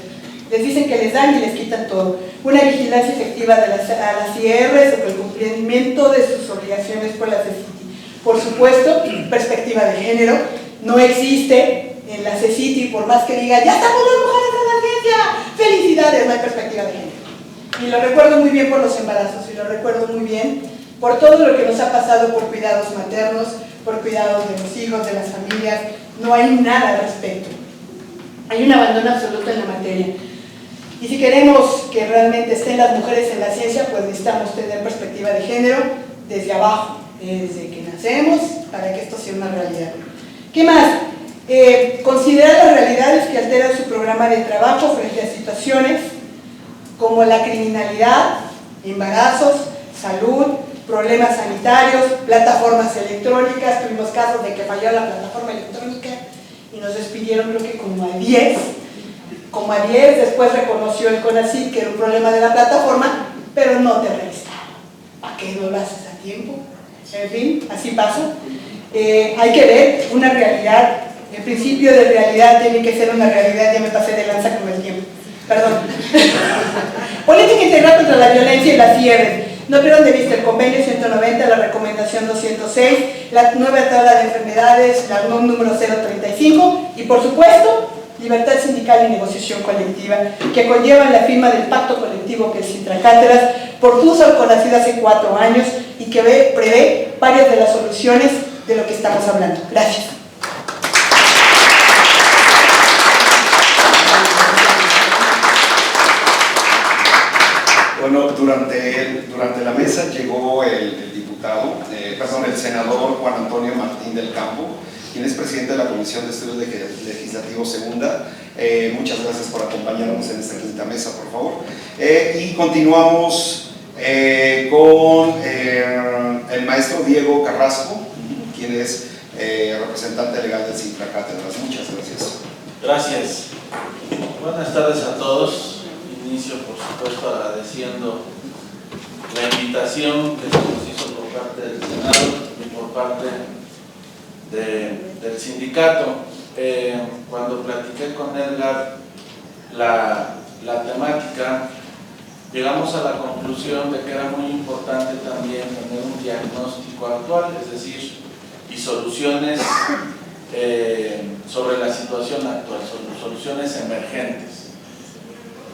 Speaker 3: Les dicen que les dan y les quitan todo. Una vigilancia efectiva a las IR sobre el cumplimiento de sus obligaciones por la CECITI. Por supuesto, perspectiva de género no existe en la CECITI, por más que diga, ya estamos las mujeres en la ciencia, felicidades, no hay perspectiva de género. Y lo recuerdo muy bien por los embarazos, y lo recuerdo muy bien por todo lo que nos ha pasado por cuidados maternos, por cuidados de los hijos, de las familias. No hay nada al respecto. Hay un abandono absoluto en la materia. Y si queremos que realmente estén las mujeres en la ciencia, pues necesitamos tener perspectiva de género, desde abajo, desde que nacemos, para que esto sea una realidad. ¿Qué más? Considerar las realidades que alteran su programa de trabajo frente a situaciones como la criminalidad, embarazos, salud, problemas sanitarios, plataformas electrónicas. Tuvimos casos de que falló la plataforma electrónica y nos despidieron creo que como a 10. Después reconoció el CONACYT que era un problema de la plataforma, pero no te revisaron. ¿Para qué no lo haces a tiempo? En fin, así pasa. Hay que ver una realidad. El principio de realidad tiene que ser una realidad. Ya me pasé de lanza con el tiempo. Perdón. Política integral contra la violencia y la fiebre. No pierdan de vista el convenio 190, la recomendación 206, la nueva tabla de enfermedades, la NOM número 035 y, por supuesto, libertad sindical y negociación colectiva, que conllevan la firma del pacto colectivo que es Intracátedras, propuso el CONACYT hace 4 años y que prevé varias de las soluciones de lo que estamos hablando. Gracias.
Speaker 1: Bueno, durante la mesa llegó el senador Juan Antonio Martín del Campo, quien es presidente de la Comisión de Estudios Legislativos Segunda. Muchas gracias por acompañarnos en esta quinta mesa, por favor. Y continuamos con el maestro Diego Carrasco, quien es representante legal del Intracátedras. Muchas gracias.
Speaker 5: Gracias. Buenas tardes a todos. Inicio, por supuesto, agradeciendo la invitación que se nos hizo por parte del Senado y por parte del sindicato. Cuando platiqué con Edgar la temática, llegamos a la conclusión de que era muy importante también tener un diagnóstico actual, es decir, y soluciones sobre la situación actual, soluciones emergentes.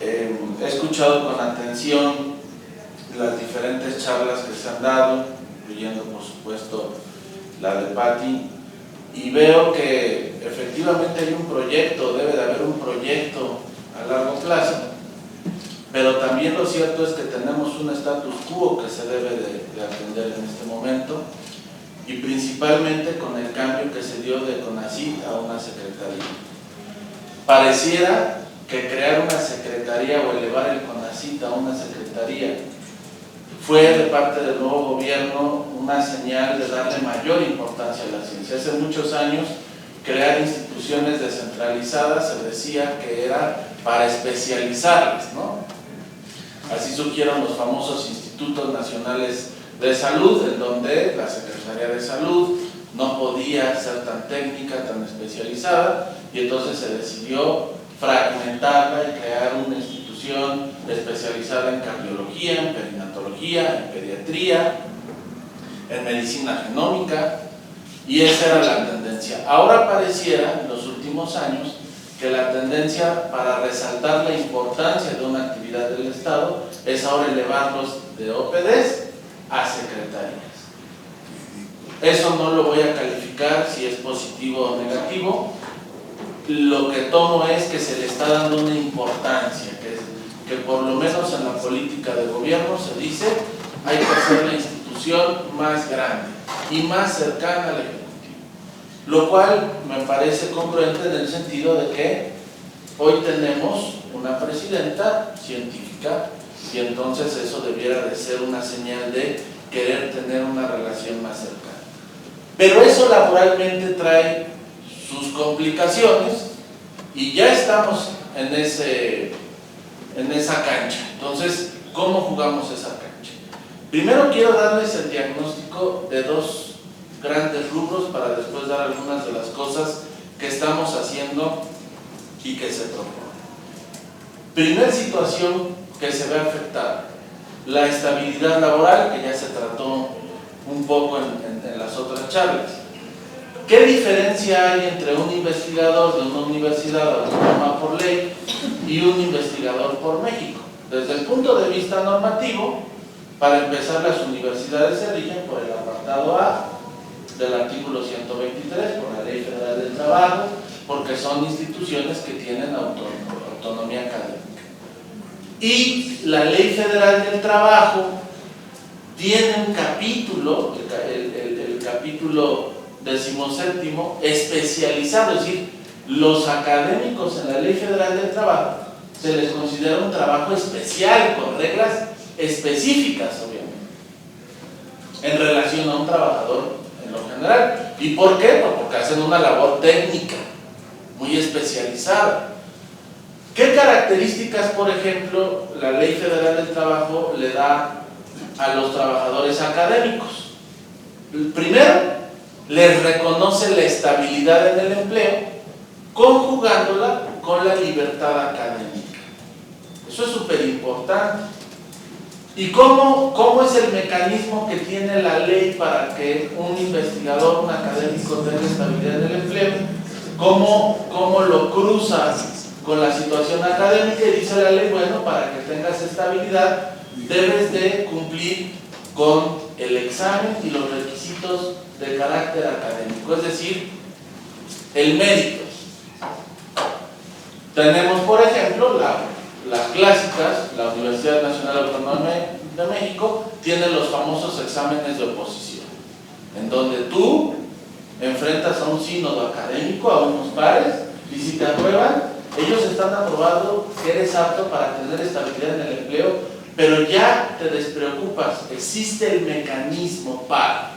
Speaker 5: He escuchado con atención las diferentes charlas que se han dado, incluyendo por supuesto la de Patti, y veo que efectivamente hay un proyecto, debe de haber un proyecto a largo plazo, pero también lo cierto es que tenemos un status quo que se debe de atender en este momento, y principalmente con el cambio que se dio de CONACYT a una secretaría. Pareciera que crear una secretaría o elevar el CONACYT a una secretaría fue de parte del nuevo gobierno una señal de darle mayor importancia a la ciencia. Hace muchos años crear instituciones descentralizadas se decía que era para especializarlas, ¿no? Así surgieron los famosos institutos nacionales de salud, en donde la Secretaría de Salud no podía ser tan técnica, tan especializada, y entonces se decidió fragmentarla y crear una institución especializada en cardiología, en perinatología, en pediatría, en medicina genómica, y esa era la tendencia. Ahora pareciera, en los últimos años, que la tendencia para resaltar la importancia de una actividad del Estado es ahora elevarlos de OPDs a secretarías. Eso no lo voy a calificar si es positivo o negativo. Lo que tomo es que se le está dando una importancia, que por lo menos en la política de gobierno se dice hay que hacer la institución más grande y más cercana al Ejecutivo, lo cual me parece congruente en el sentido de que hoy tenemos una presidenta científica y entonces eso debiera de ser una señal de querer tener una relación más cercana. Pero eso laboralmente trae sus complicaciones y ya estamos en esa cancha. Entonces, ¿cómo jugamos esa cancha? Primero quiero darles el diagnóstico de dos grandes rubros para después dar algunas de las cosas que estamos haciendo y que se proponen. Primera situación que se ve afectada, la estabilidad laboral, que ya se trató un poco en las otras charlas. ¿Qué diferencia hay entre un investigador de una universidad autónoma por ley y un investigador por México? Desde el punto de vista normativo, para empezar, las universidades se rigen por el apartado A del artículo 123, por la Ley Federal del Trabajo, porque son instituciones que tienen autonomía académica. Y la Ley Federal del Trabajo tiene un capítulo, el capítulo 17, especializado, es decir, los académicos en la Ley Federal del Trabajo se les considera un trabajo especial, con reglas específicas, obviamente, en relación a un trabajador en lo general. ¿Y por qué? Pues porque hacen una labor técnica muy especializada. ¿Qué características, por ejemplo, la Ley Federal del Trabajo le da a los trabajadores académicos? Primero, les reconoce la estabilidad en el empleo, conjugándola con la libertad académica. Eso es súper importante. ¿Y cómo es el mecanismo que tiene la ley para que un investigador, un académico tenga estabilidad en el empleo? ¿Cómo lo cruzas con la situación académica? Y dice la ley, bueno, para que tengas estabilidad debes de cumplir con el examen y los requisitos de carácter académico, es decir, el mérito. Tenemos, por ejemplo, las clásicas, la Universidad Nacional Autónoma de México tiene los famosos exámenes de oposición, en donde tú enfrentas a un sínodo académico, a unos pares, y si te aprueban, ellos están aprobando que eres apto para tener estabilidad en el empleo, pero ya te despreocupas, existe el mecanismo para.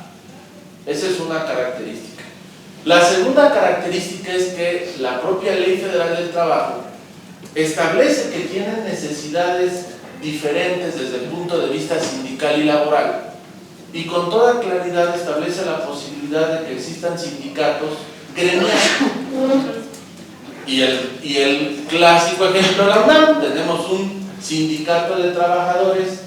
Speaker 5: Esa es una característica. La segunda característica es que la propia Ley Federal del Trabajo establece que tienen necesidades diferentes desde el punto de vista sindical y laboral, y con toda claridad establece la posibilidad de que existan sindicatos gremiales. Y el clásico ejemplo de la UNAM, tenemos un sindicato de trabajadores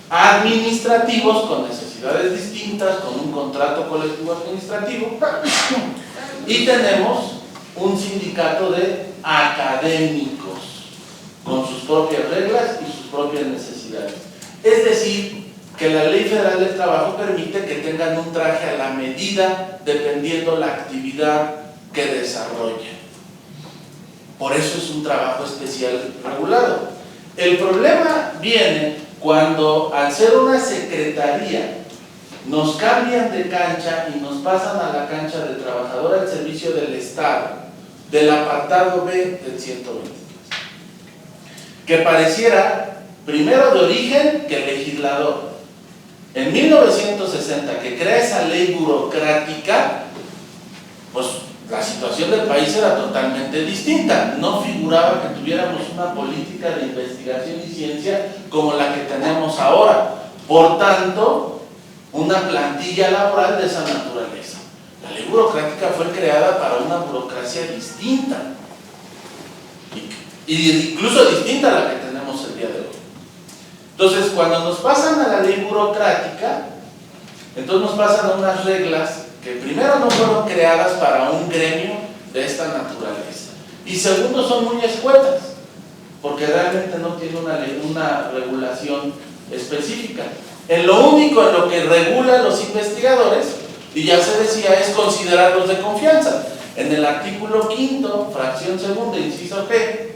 Speaker 5: administrativos con necesidades distintas, con un contrato colectivo administrativo, y tenemos un sindicato de académicos con sus propias reglas y sus propias necesidades. Es decir, que la Ley Federal del Trabajo permite que tengan un traje a la medida dependiendo la actividad que desarrollen. Por eso es un trabajo especial regulado. El problema viene cuando, al ser una secretaría, nos cambian de cancha y nos pasan a la cancha de trabajador al servicio del Estado, del apartado B del 120, que pareciera primero de origen que legislador. En 1960, que crea esa ley burocrática, pues la situación del país era totalmente distinta. No figuraba que tuviéramos una política de investigación y ciencia como la que tenemos ahora. Por tanto, una plantilla laboral de esa naturaleza. La ley burocrática fue creada para una burocracia distinta, y incluso distinta a la que tenemos el día de hoy. Entonces, cuando nos pasan a la ley burocrática, entonces nos pasan a unas reglas que primero no fueron creadas para un gremio de esta naturaleza, y segundo son muy escuetas, porque realmente no tiene una regulación específica. En lo único en lo que regulan los investigadores, y ya se decía, es considerarlos de confianza. En el artículo 5º, fracción segunda, inciso G,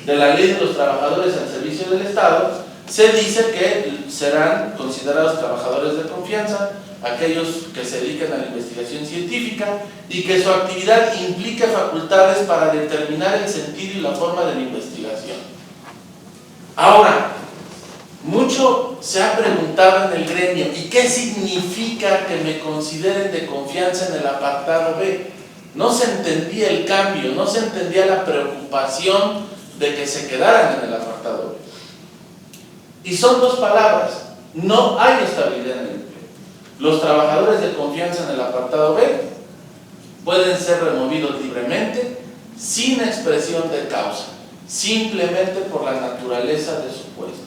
Speaker 5: de la Ley de los Trabajadores al Servicio del Estado, se dice que serán considerados trabajadores de confianza aquellos que se dediquen a la investigación científica y que su actividad implique facultades para determinar el sentido y la forma de la investigación. Ahora, mucho se ha preguntado en el gremio, ¿y qué significa que me consideren de confianza en el apartado B? No se entendía el cambio, no se entendía la preocupación de que se quedaran en el apartado B. Y son dos palabras: no hay estabilidad en el empleo. Los trabajadores de confianza en el apartado B pueden ser removidos libremente, sin expresión de causa, simplemente por la naturaleza de su puesto.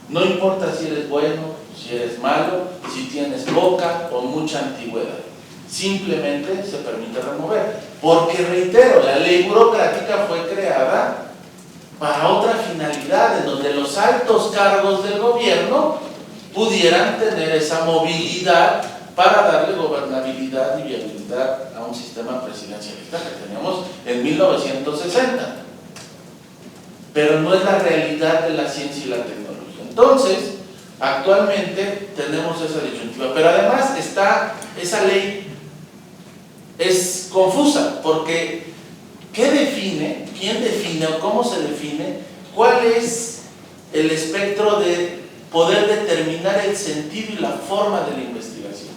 Speaker 5: No importa si eres bueno, si eres malo, si tienes poca o mucha antigüedad, simplemente se permite remover. Porque, reitero, la ley burocrática fue creada para otra finalidad, en donde los altos cargos del gobierno pudieran tener esa movilidad para darle gobernabilidad y viabilidad a un sistema presidencialista que teníamos en 1960. Pero no es la realidad de la ciencia y la tecnología. Entonces, Actualmente tenemos esa disyuntiva, pero además está esa ley es confusa, porque ¿qué define? ¿Quién define o cómo se define? ¿Cuál es el espectro de poder determinar el sentido y la forma de la investigación?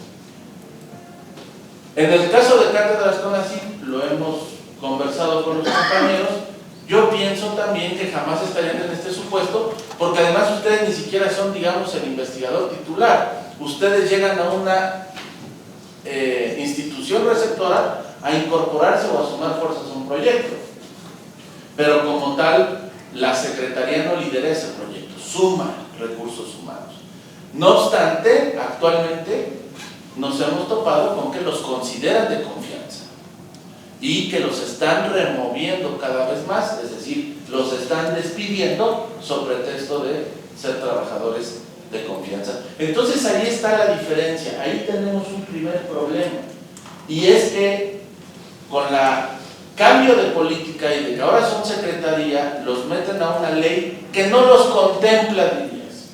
Speaker 5: En el caso de Cátedras CONACYT, lo hemos conversado con los compañeros, yo pienso también que jamás estarían en este supuesto, porque además ustedes ni siquiera son, digamos, el investigador titular. Ustedes llegan a una institución receptora a incorporarse o a sumar fuerzas a un proyecto. Pero como tal, la Secretaría no lidera ese proyecto, suma recursos humanos. No obstante, actualmente nos hemos topado con que los consideran de confianza y que los están removiendo cada vez más, es decir, los están despidiendo sobre pretexto de ser trabajadores de confianza. Entonces ahí está la diferencia, ahí tenemos un primer problema, y es que con la cambio de política y de que ahora son secretaría, los meten a una ley que no los contempla, dirías.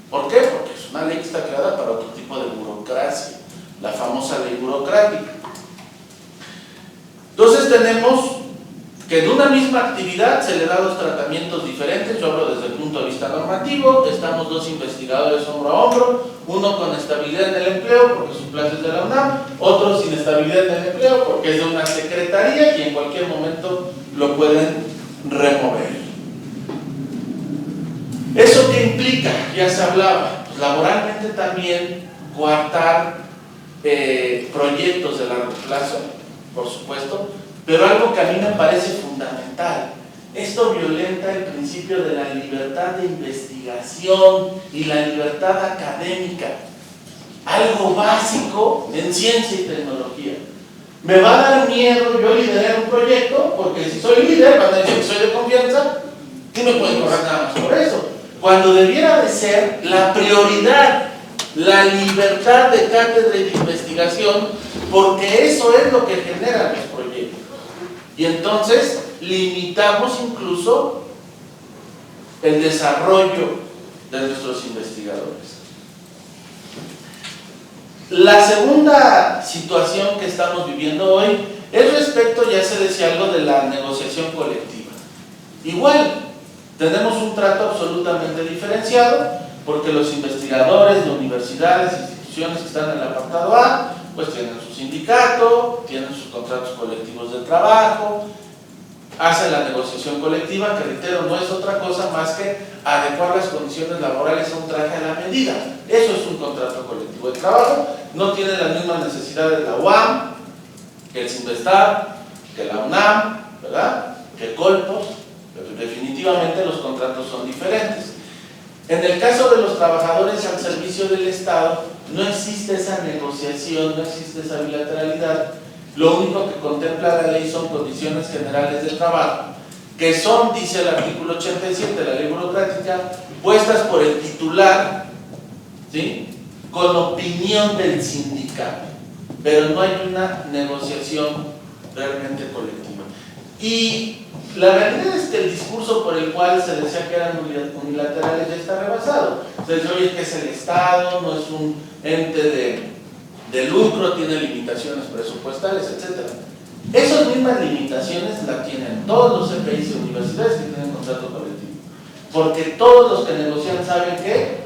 Speaker 5: ¿Por qué? Porque es una ley que está creada para otro tipo de burocracia, la famosa ley burocrática. Entonces tenemos que de una misma actividad se le da dos tratamientos diferentes. Yo hablo desde el punto de vista normativo. Estamos dos investigadores hombro a hombro, uno con estabilidad en el empleo porque su plaza es de la UNAM, otro sin estabilidad en el empleo porque es de una secretaría y en cualquier momento lo pueden remover. ¿Eso qué implica? Ya se hablaba. Pues laboralmente también coartar proyectos de largo plazo, por supuesto, pero algo que a mí me parece fundamental: esto violenta el principio de la libertad de investigación y la libertad académica, algo básico en ciencia y tecnología. Me va a dar miedo yo liderar un proyecto, porque si soy líder, van a decir que soy de confianza, y me pueden correr nada más por eso, cuando debiera de ser la prioridad la libertad de cátedra y de investigación, porque eso es lo que genera los proyectos. Y entonces limitamos incluso el desarrollo de nuestros investigadores. La segunda situación que estamos viviendo hoy es respecto, ya se decía algo, de la negociación colectiva. Igual, tenemos un trato absolutamente diferenciado, porque los investigadores de universidades, instituciones que están en el apartado A, pues tienen su sindicato, tienen sus contratos colectivos de trabajo, hacen la negociación colectiva, que reitero, no es otra cosa más que adecuar las condiciones laborales a un traje a la medida. Eso es un contrato colectivo de trabajo. No tiene las mismas necesidades la UAM, que el Cinvestar, que la UNAM, ¿verdad?, que Colpos. Pero definitivamente los contratos son diferentes. En el caso de los trabajadores al servicio del Estado, no existe esa negociación, no existe esa bilateralidad. Lo único que contempla la ley son condiciones generales de trabajo, que son, dice el artículo 87 de la ley burocrática, puestas por el titular, ¿sí?, con opinión del sindicato, pero no hay una negociación realmente colectiva. Y la realidad es que el discurso por el cual se decía que eran unilaterales ya está rebasado. Se dice, oye, que es el Estado, no es un ente de lucro, tiene limitaciones presupuestales, etc. Esas mismas limitaciones las tienen todos los CPIs y universidades que tienen contrato colectivo, porque todos los que negocian saben que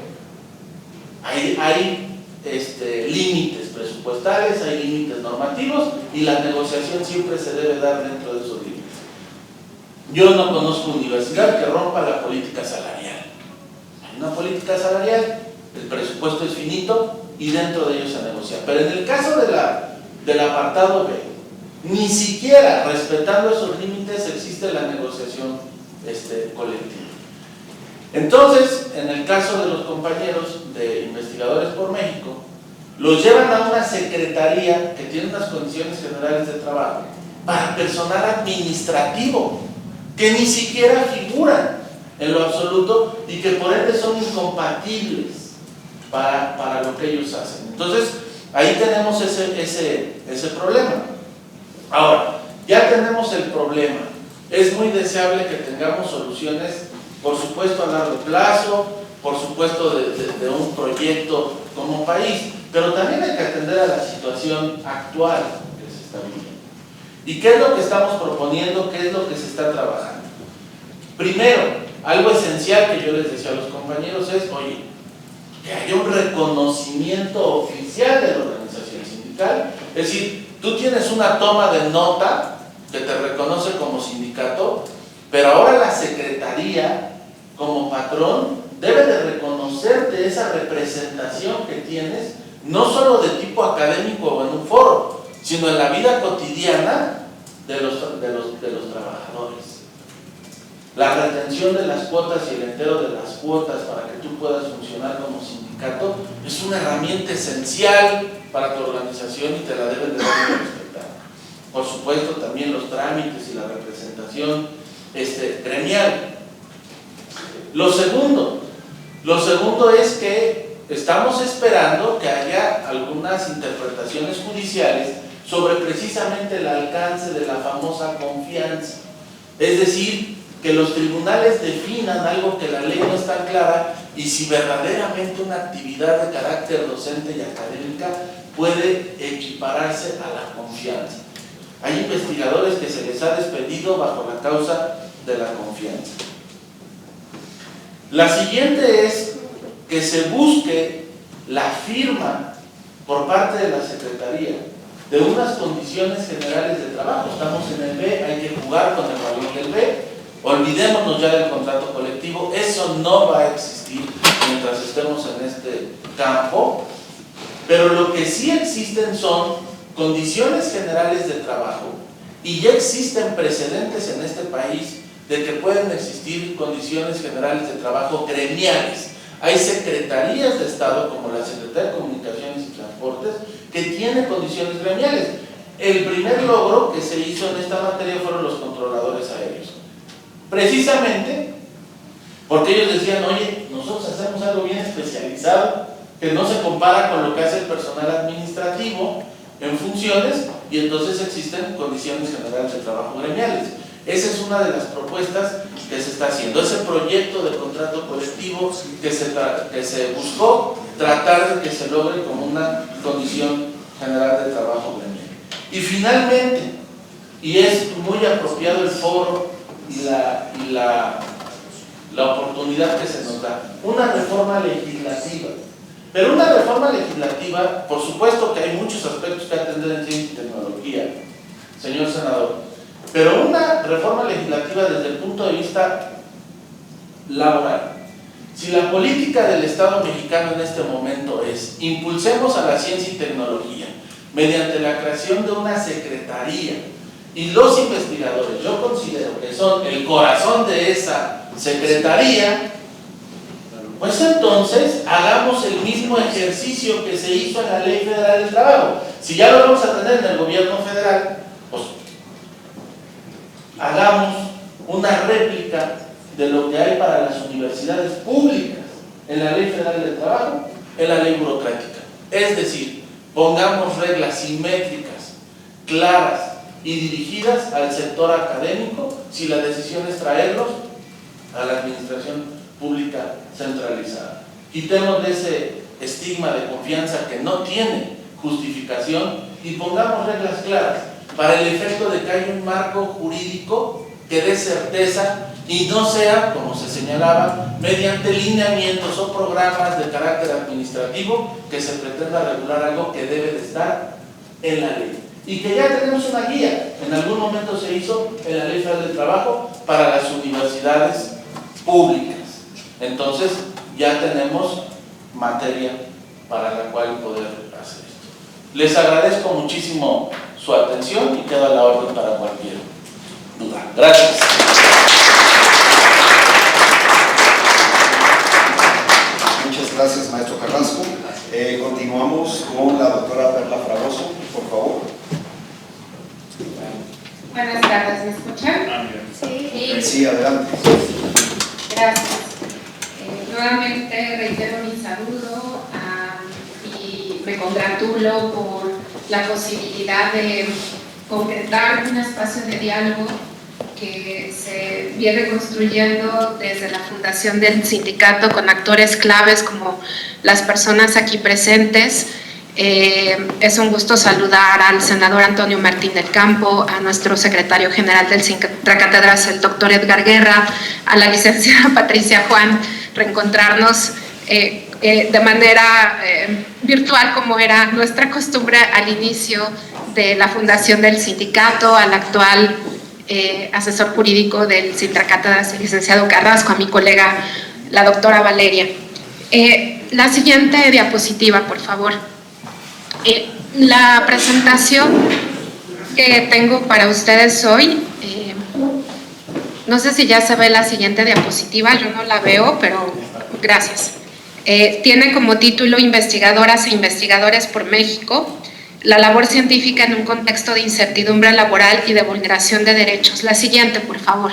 Speaker 5: hay límites presupuestales, hay límites normativos, y la negociación siempre se debe dar dentro de esos límites. Yo no conozco universidad que rompa la política salarial. Hay una política salarial, el presupuesto es finito y dentro de ello se negocia. Pero en el caso del apartado B, ni siquiera respetando esos límites existe la negociación colectiva. Entonces, en el caso de los compañeros de Investigadores por México, los llevan a una secretaría que tiene unas condiciones generales de trabajo para personal administrativo, que ni siquiera figuran en lo absoluto y que por ende son incompatibles para lo que ellos hacen. Entonces, ahí tenemos ese problema. Ahora, ya tenemos el problema. Es muy deseable que tengamos soluciones, por supuesto, a largo plazo, por supuesto, de un proyecto como país, pero también hay que atender a la situación actual que se está viviendo. ¿Y qué es lo que estamos proponiendo? ¿Qué es lo que se está trabajando? Primero, algo esencial que yo les decía a los compañeros es, oye, que haya un reconocimiento oficial de la organización sindical, es decir, tú tienes una toma de nota que te reconoce como sindicato, pero ahora la secretaría, como patrón, debe de reconocerte esa representación que tienes, no solo de tipo académico o en un foro, sino en la vida cotidiana de los trabajadores. La retención de las cuotas y el entero de las cuotas para que tú puedas funcionar como sindicato es una herramienta esencial para tu organización y te la deben de dar y respetar. Por supuesto, también los trámites y la representación gremial. Lo segundo es que estamos esperando que haya algunas interpretaciones judiciales sobre precisamente el alcance de la famosa confianza. Es decir, que los tribunales definan algo que la ley no está clara y si verdaderamente una actividad de carácter docente y académica puede equipararse a la confianza. Hay investigadores que se les ha despedido bajo la causa de la confianza. La siguiente es que se busque la firma por parte de la Secretaría de unas condiciones generales de trabajo. Estamos en el B, hay que jugar con el valor del B. Olvidémonos ya del contrato colectivo, eso no va a existir mientras estemos en este campo, pero lo que sí existen son condiciones generales de trabajo y ya existen precedentes en este país de que pueden existir condiciones generales de trabajo gremiales. Hay secretarías de Estado como la Secretaría de Comunicaciones y Transportes que tienen condiciones gremiales. El primer logro que se hizo en esta materia fueron los controladores aéreos. Precisamente porque ellos decían, oye, nosotros hacemos algo bien especializado que no se compara con lo que hace el personal administrativo en funciones y entonces existen condiciones generales de trabajo gremiales. Esa es una de las propuestas que se está haciendo, ese proyecto de contrato colectivo que se buscó tratar de que se logre como una condición general de trabajo gremial. Y finalmente, y es muy apropiado el foro y la oportunidad que se nos da, una reforma legislativa. Pero una reforma legislativa, por supuesto que hay muchos aspectos que atender en ciencia y tecnología, señor senador, pero una reforma legislativa desde el punto de vista laboral. Si la política del Estado mexicano en este momento es impulsemos a la ciencia y tecnología mediante la creación de una secretaría y los investigadores, yo considero que son el corazón de esa secretaría, pues entonces hagamos el mismo ejercicio que se hizo en la Ley Federal del Trabajo. Si ya lo vamos a tener en el gobierno federal, pues hagamos una réplica de lo que hay para las universidades públicas en la Ley Federal del Trabajo, en la ley burocrática. Es decir, pongamos reglas simétricas, claras y dirigidas al sector académico si la decisión es traerlos a la administración pública centralizada. Quitemos ese estigma de confianza que no tiene justificación y pongamos reglas claras para el efecto de que haya un marco jurídico que dé certeza y no sea, como se señalaba, mediante lineamientos o programas de carácter administrativo que se pretenda regular algo que debe de estar en la ley. Y que ya tenemos una guía, en algún momento se hizo en la Ley Federal del Trabajo para las universidades públicas. Entonces ya tenemos materia para la cual poder hacer esto. Les agradezco muchísimo su atención y quedo a la orden para cualquier duda. Gracias.
Speaker 1: Muchas gracias, maestro Carrasco. Continuamos con la doctora Perla Fragoso, por favor.
Speaker 6: Buenas tardes, ¿me escuchan?
Speaker 1: Sí, adelante.
Speaker 6: Gracias. Nuevamente reitero mi saludo y me congratulo por la posibilidad de concretar un espacio de diálogo que se viene construyendo desde la fundación del sindicato con actores claves como las personas aquí presentes. Es un gusto saludar al senador Antonio Martín del Campo, a nuestro secretario general del Sintracátedras, el doctor Edgar Guerra, a la licenciada Patricia Juan, reencontrarnos de manera virtual como era nuestra costumbre al inicio de la fundación del sindicato, al actual asesor jurídico del Sintracátedras, el licenciado Carrasco, a mi colega, la doctora Valeria. La siguiente diapositiva, por favor. La presentación que tengo para ustedes hoy, no sé si ya se ve la siguiente diapositiva, yo no la veo, pero gracias. Tiene como título Investigadoras e Investigadores por México, la labor científica en un contexto de incertidumbre laboral y de vulneración de derechos. La siguiente, por favor.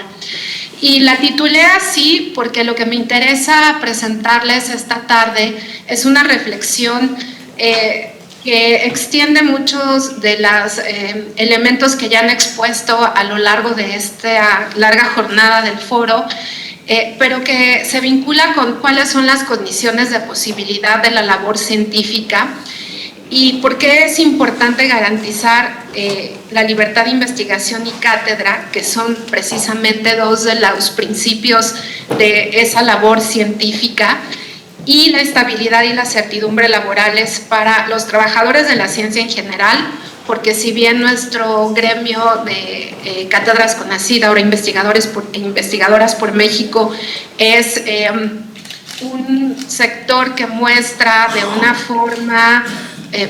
Speaker 6: Y la titulé así porque lo que me interesa presentarles esta tarde es una reflexión que extiende muchos de los elementos que ya han expuesto a lo largo de esta larga jornada del foro, pero que se vincula con cuáles son las condiciones de posibilidad de la labor científica y por qué es importante garantizar la libertad de investigación y cátedra, que son precisamente dos de los principios de esa labor científica, y la estabilidad y la certidumbre laborales para los trabajadores de la ciencia en general, porque si bien nuestro gremio de cátedras CONACYT, ahora investigadoras por México, es un sector que muestra de una forma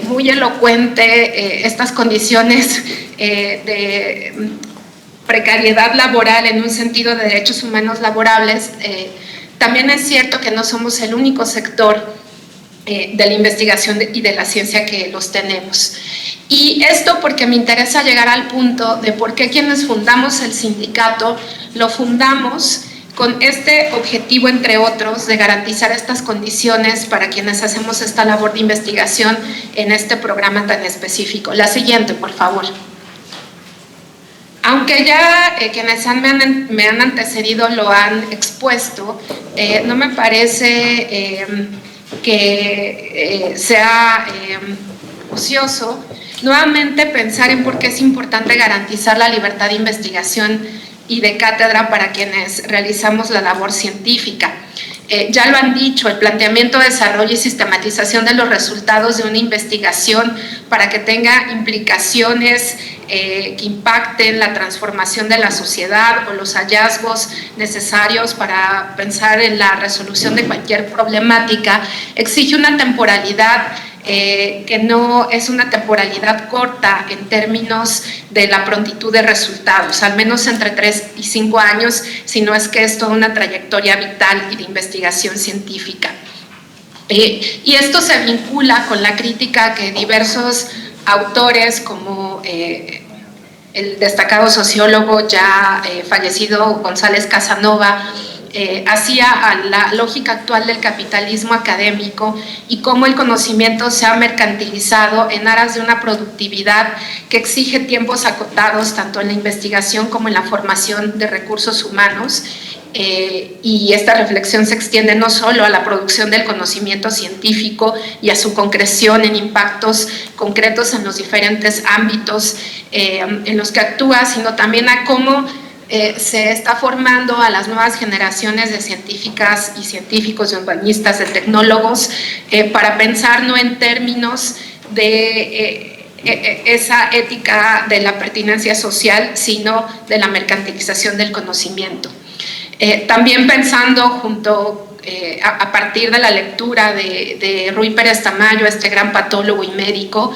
Speaker 6: muy elocuente estas condiciones de precariedad laboral en un sentido de derechos humanos laborables, también es cierto que no somos el único sector de la investigación y de la ciencia que los tenemos. Y esto porque me interesa llegar al punto de por qué quienes fundamos el sindicato lo fundamos con este objetivo, entre otros, de garantizar estas condiciones para quienes hacemos esta labor de investigación en este programa tan específico. La siguiente, por favor. Aunque ya quienes me han antecedido lo han expuesto, no me parece que sea ocioso nuevamente pensar en por qué es importante garantizar la libertad de investigación y de cátedra para quienes realizamos la labor científica. Ya lo han dicho, el planteamiento, desarrollo y sistematización de los resultados de una investigación para que tenga implicaciones que impacten la transformación de la sociedad o los hallazgos necesarios para pensar en la resolución de cualquier problemática, exige una temporalidad que no es una temporalidad corta en términos de la prontitud de resultados, al menos entre 3 y 5 años, si no es que es toda una trayectoria vital y de investigación científica. Y esto se vincula con la crítica que diversos autores como el destacado sociólogo ya fallecido González Casanova hacía a la lógica actual del capitalismo académico y cómo el conocimiento se ha mercantilizado en aras de una productividad que exige tiempos acotados tanto en la investigación como en la formación de recursos humanos. Y esta reflexión se extiende no solo a la producción del conocimiento científico y a su concreción en impactos concretos en los diferentes ámbitos en los que actúa, sino también a cómo se está formando a las nuevas generaciones de científicas y científicos, de urbanistas, de tecnólogos, para pensar no en términos de esa ética de la pertinencia social, sino de la mercantilización del conocimiento. También pensando junto a partir de la lectura de Ruy Pérez Tamayo, este gran patólogo y médico,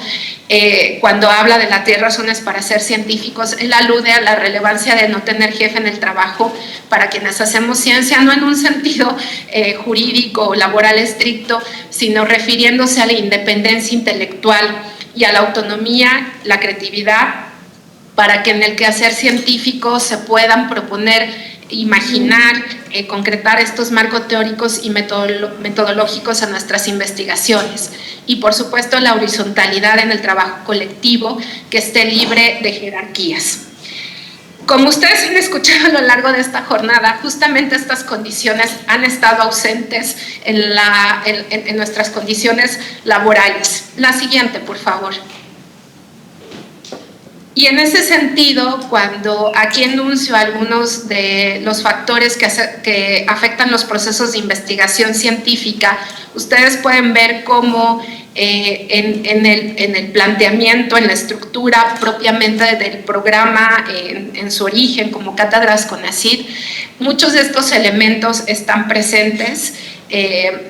Speaker 6: cuando habla de las 10 razones para ser científicos, él alude a la relevancia de no tener jefe en el trabajo para quienes hacemos ciencia, no en un sentido jurídico o laboral estricto, sino refiriéndose a la independencia intelectual y a la autonomía, la creatividad, para que en el quehacer científico se puedan proponer, imaginar, concretar estos marcos teóricos y metodológicos a nuestras investigaciones. Y por supuesto la horizontalidad en el trabajo colectivo que esté libre de jerarquías. como ustedes han escuchado a lo largo de esta jornada, justamente estas condiciones han estado ausentes en nuestras condiciones laborales. La siguiente, por favor. Y en ese sentido, cuando aquí enuncio algunos de los factores que afectan los procesos de investigación científica, ustedes pueden ver cómo en el planteamiento, en la estructura propiamente del programa, en su origen como cátedras CONACYT, muchos de estos elementos están presentes.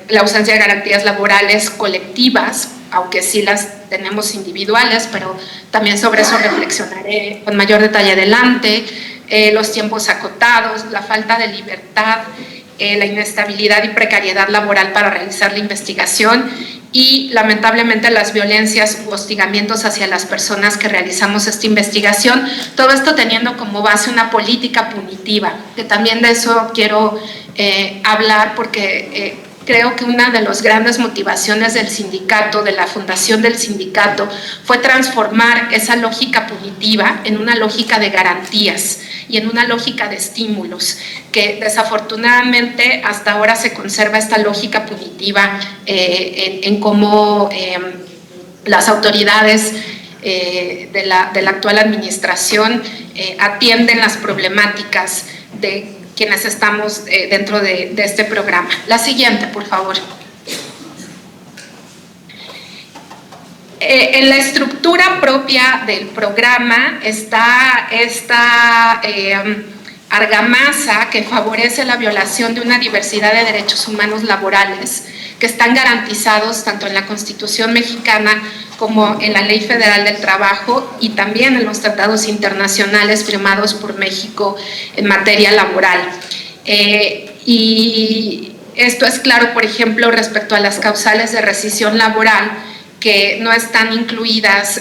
Speaker 6: La ausencia de garantías laborales colectivas, aunque sí las tenemos individuales, pero también sobre eso reflexionaré con mayor detalle adelante. Los tiempos acotados, la falta de libertad, la inestabilidad y precariedad laboral para realizar la investigación y lamentablemente las violencias u hostigamientos hacia las personas que realizamos esta investigación, todo esto teniendo como base una política punitiva, que también de eso quiero hablar porque creo que una de las grandes motivaciones del sindicato, de la fundación del sindicato, fue transformar esa lógica punitiva en una lógica de garantías y en una lógica de estímulos, que desafortunadamente hasta ahora se conserva esta lógica punitiva en cómo las autoridades de la actual administración atienden las problemáticas de quienes estamos dentro de este programa. La siguiente, por favor. En la estructura propia del programa está esta argamasa que favorece la violación de una diversidad de derechos humanos laborales que están garantizados tanto en la Constitución mexicana como en la Ley Federal del Trabajo y también en los tratados internacionales firmados por México en materia laboral. Y esto es claro, por ejemplo, respecto a las causales de rescisión laboral, que no están incluidas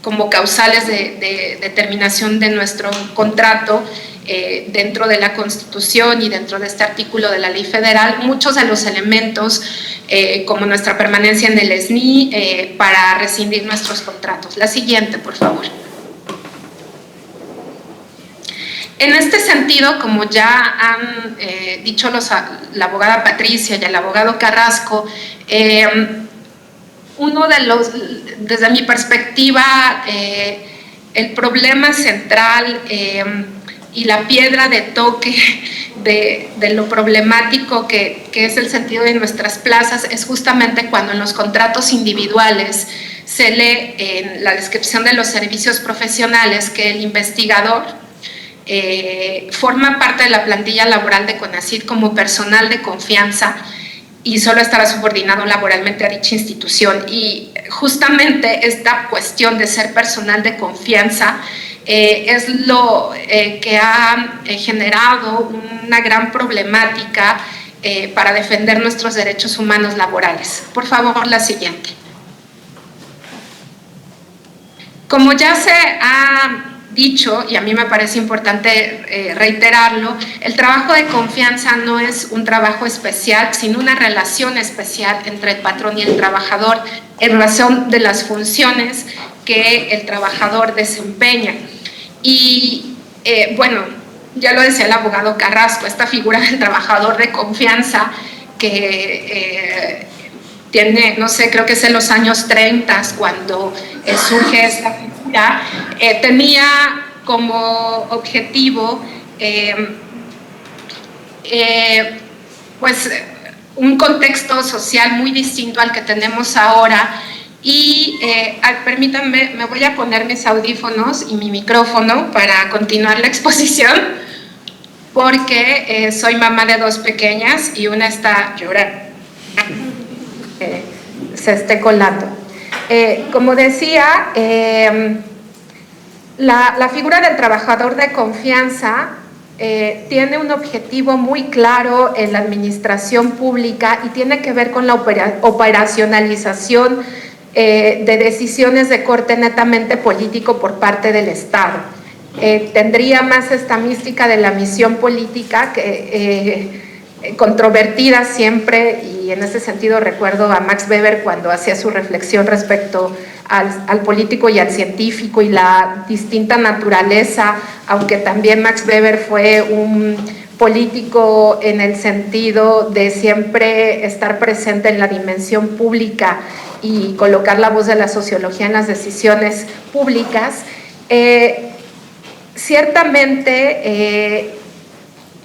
Speaker 6: como causales de terminación de nuestro contrato dentro de la Constitución y dentro de este artículo de la Ley Federal. Muchos de los elementos, como nuestra permanencia en el SNI, para rescindir nuestros contratos. La siguiente, por favor. En este sentido, como ya han dicho la abogada Patricia y el abogado Carrasco, uno de los, desde mi perspectiva, el problema central y la piedra de toque de lo problemático que es el sentido de nuestras plazas es justamente cuando en los contratos individuales se lee en la descripción de los servicios profesionales que el investigador forma parte de la plantilla laboral de CONACYT como personal de confianza y solo estará subordinado laboralmente a dicha institución. Y justamente esta cuestión de ser personal de confianza es lo que ha generado una gran problemática para defender nuestros derechos humanos laborales. Por favor, la siguiente. Como ya se ha dicho, y a mí me parece importante reiterarlo, el trabajo de confianza no es un trabajo especial, sino una relación especial entre el patrón y el trabajador en razón de las funciones que el trabajador desempeña. Y bueno, ya lo decía el abogado Carrasco, esta figura del trabajador de confianza que tiene, no sé, creo que es en los años 30 cuando surge esta figura, tenía como objetivo pues un contexto social muy distinto al que tenemos ahora. Y permítanme, me voy a poner mis audífonos y mi micrófono para continuar la exposición, porque soy mamá de 2 pequeñas y una está llorando. Se esté colando. Como decía, la figura del trabajador de confianza tiene un objetivo muy claro en la administración pública y tiene que ver con la operacionalización de decisiones de corte netamente político por parte del Estado. Tendría más esta mística de la misión política que controvertida siempre, y en ese sentido recuerdo a Max Weber cuando hacía su reflexión respecto al político y al científico y la distinta naturaleza, aunque también Max Weber fue un político en el sentido de siempre estar presente en la dimensión pública y colocar la voz de la sociología en las decisiones públicas. Ciertamente,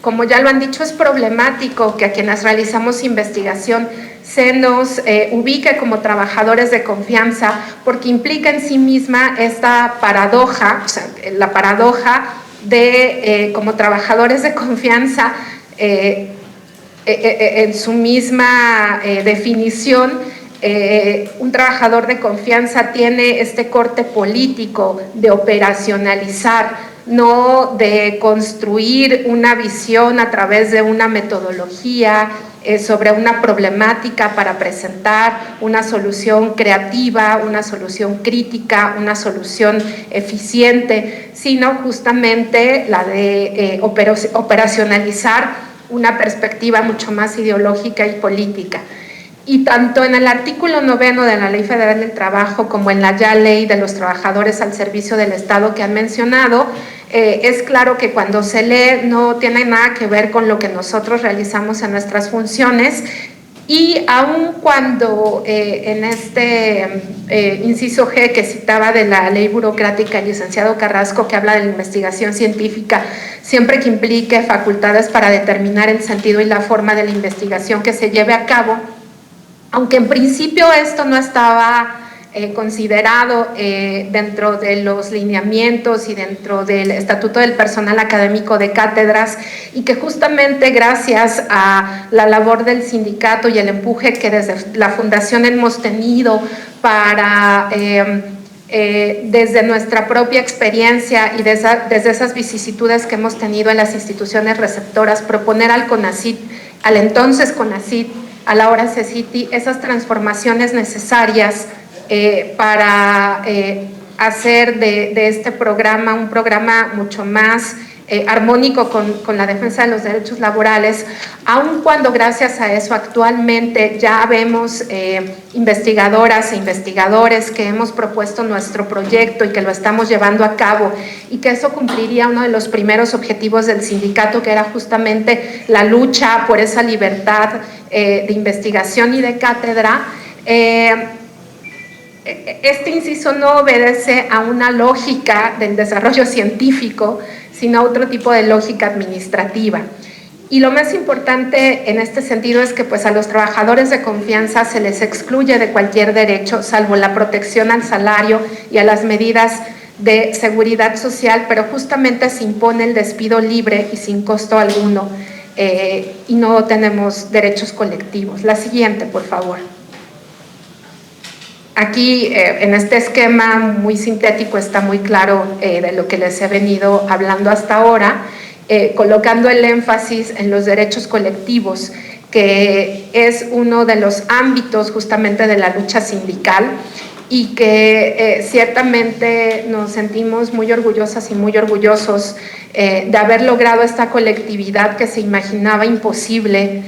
Speaker 6: como ya lo han dicho, es problemático que a quienes realizamos investigación se nos ubique como trabajadores de confianza, porque implica en sí misma esta paradoja, o sea, la paradoja de como trabajadores de confianza, en su misma definición, un trabajador de confianza tiene este corte político de operacionalizar, no de construir una visión a través de una metodología sobre una problemática para presentar una solución creativa, una solución crítica, una solución eficiente, sino justamente la de operacionalizar una perspectiva mucho más ideológica y política. Y tanto en el artículo 9 de la Ley Federal del Trabajo como en la ya Ley de los Trabajadores al Servicio del Estado que han mencionado, es claro que cuando se lee no tiene nada que ver con lo que nosotros realizamos en nuestras funciones, y aun cuando en este inciso G que citaba de la ley burocrática el licenciado Carrasco, que habla de la investigación científica, siempre que implique facultades para determinar el sentido y la forma de la investigación que se lleve a cabo, aunque en principio esto no estaba considerado dentro de los lineamientos y dentro del Estatuto del Personal Académico de Cátedras, y que justamente gracias a la labor del sindicato y el empuje que desde la Fundación hemos tenido para desde nuestra propia experiencia y desde esas vicisitudes que hemos tenido en las instituciones receptoras, proponer al CONACYT, al entonces CONACYT, a la hora CECITI, esas transformaciones necesarias para hacer de este programa un programa mucho más armónico con la defensa de los derechos laborales, aun cuando gracias a eso actualmente ya vemos investigadoras e investigadores que hemos propuesto nuestro proyecto y que lo estamos llevando a cabo, y que eso cumpliría uno de los primeros objetivos del sindicato, que era justamente la lucha por esa libertad de investigación y de cátedra. Este inciso no obedece a una lógica del desarrollo científico, sino a otro tipo de lógica administrativa. Y lo más importante en este sentido es que pues a los trabajadores de confianza se les excluye de cualquier derecho, salvo la protección al salario y a las medidas de seguridad social, pero justamente se impone el despido libre y sin costo alguno, y no tenemos derechos colectivos. La siguiente, por favor. Aquí en este esquema muy sintético está muy claro de lo que les he venido hablando hasta ahora, colocando el énfasis en los derechos colectivos, que es uno de los ámbitos justamente de la lucha sindical, y que ciertamente nos sentimos muy orgullosas y muy orgullosos de haber logrado esta colectividad que se imaginaba imposible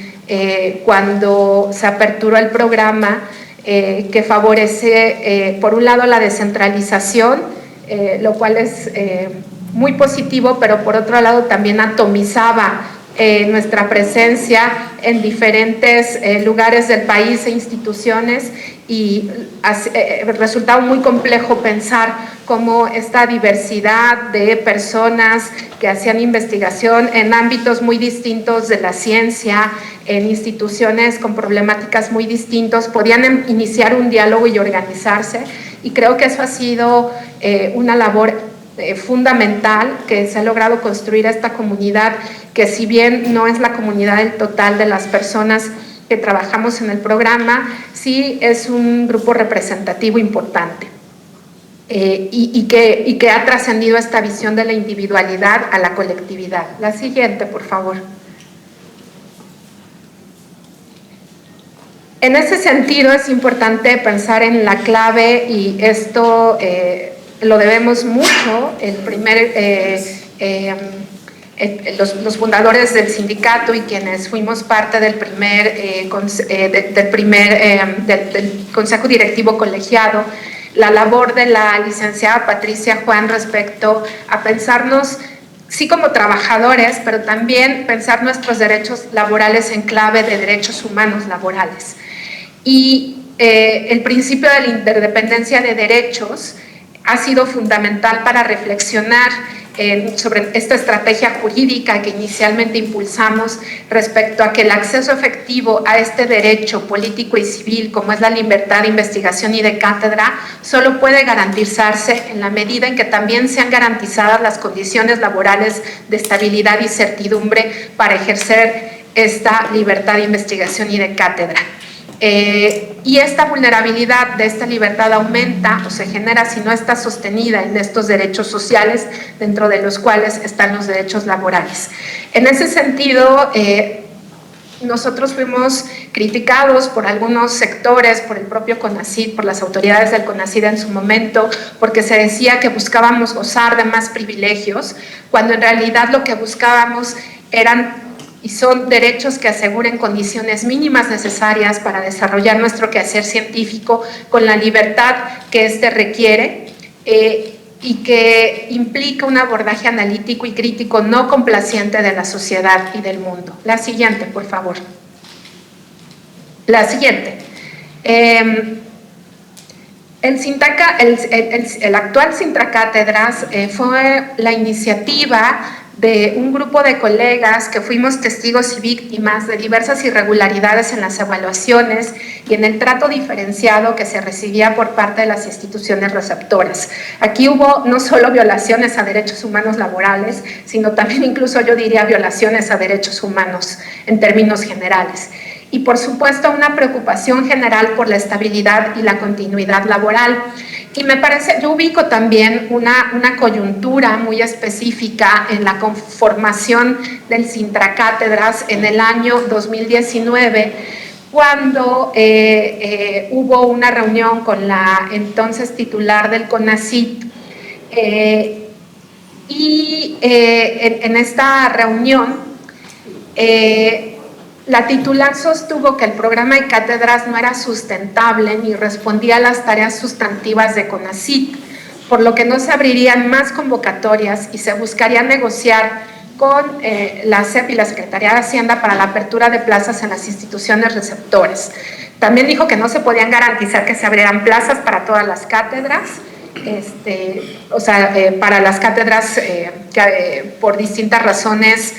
Speaker 6: cuando se aperturó el programa, que favorece, por un lado, la descentralización, lo cual es muy positivo, pero por otro lado también atomizaba nuestra presencia en diferentes lugares del país e instituciones, y resultaba muy complejo pensar cómo esta diversidad de personas que hacían investigación en ámbitos muy distintos de la ciencia, en instituciones con problemáticas muy distintas, podían iniciar un diálogo y organizarse, y creo que eso ha sido una labor fundamental, que se ha logrado construir esta comunidad, que si bien no es la comunidad del total de las personas que trabajamos en el programa, sí es un grupo representativo importante, y que ha trascendido esta visión de la individualidad a la colectividad. La siguiente, por favor. En ese sentido es importante pensar en la clave, y esto lo debemos mucho, los fundadores del sindicato y quienes fuimos parte del del Consejo Directivo Colegiado, la labor de la licenciada Patricia Juan respecto a pensarnos sí como trabajadores, pero también pensar nuestros derechos laborales en clave de derechos humanos laborales. Y el principio de la interdependencia de derechos ha sido fundamental para reflexionar sobre esta estrategia jurídica que inicialmente impulsamos respecto a que el acceso efectivo a este derecho político y civil, como es la libertad de investigación y de cátedra, solo puede garantizarse en la medida en que también sean garantizadas las condiciones laborales de estabilidad y certidumbre para ejercer esta libertad de investigación y de cátedra. Y esta vulnerabilidad de esta libertad aumenta o se genera si no está sostenida en estos derechos sociales, dentro de los cuales están los derechos laborales. En ese sentido, nosotros fuimos criticados por algunos sectores, por el propio CONACYT, por las autoridades del CONACYT en su momento, porque se decía que buscábamos gozar de más privilegios, cuando en realidad lo que buscábamos eran y son derechos que aseguren condiciones mínimas necesarias para desarrollar nuestro quehacer científico con la libertad que éste requiere y que implica un abordaje analítico y crítico no complaciente de la sociedad y del mundo. La siguiente, por favor. La siguiente. El actual Sintracátedras fue la iniciativa de un grupo de colegas que fuimos testigos y víctimas de diversas irregularidades en las evaluaciones y en el trato diferenciado que se recibía por parte de las instituciones receptoras. Aquí hubo no solo violaciones a derechos humanos laborales, sino también incluso yo diría violaciones a derechos humanos en términos generales. Y por supuesto una preocupación general por la estabilidad y la continuidad laboral. Y me parece, yo ubico también una coyuntura muy específica en la conformación del Sintracátedras en el año 2019, cuando hubo una reunión con la entonces titular del CONACYT y en esta reunión la titular sostuvo que el programa de cátedras no era sustentable ni respondía a las tareas sustantivas de CONACYT, por lo que no se abrirían más convocatorias y se buscaría negociar con la SEP y la Secretaría de Hacienda para la apertura de plazas en las instituciones receptoras. También dijo que no se podían garantizar que se abrieran plazas para todas las cátedras, para las cátedras que por distintas razones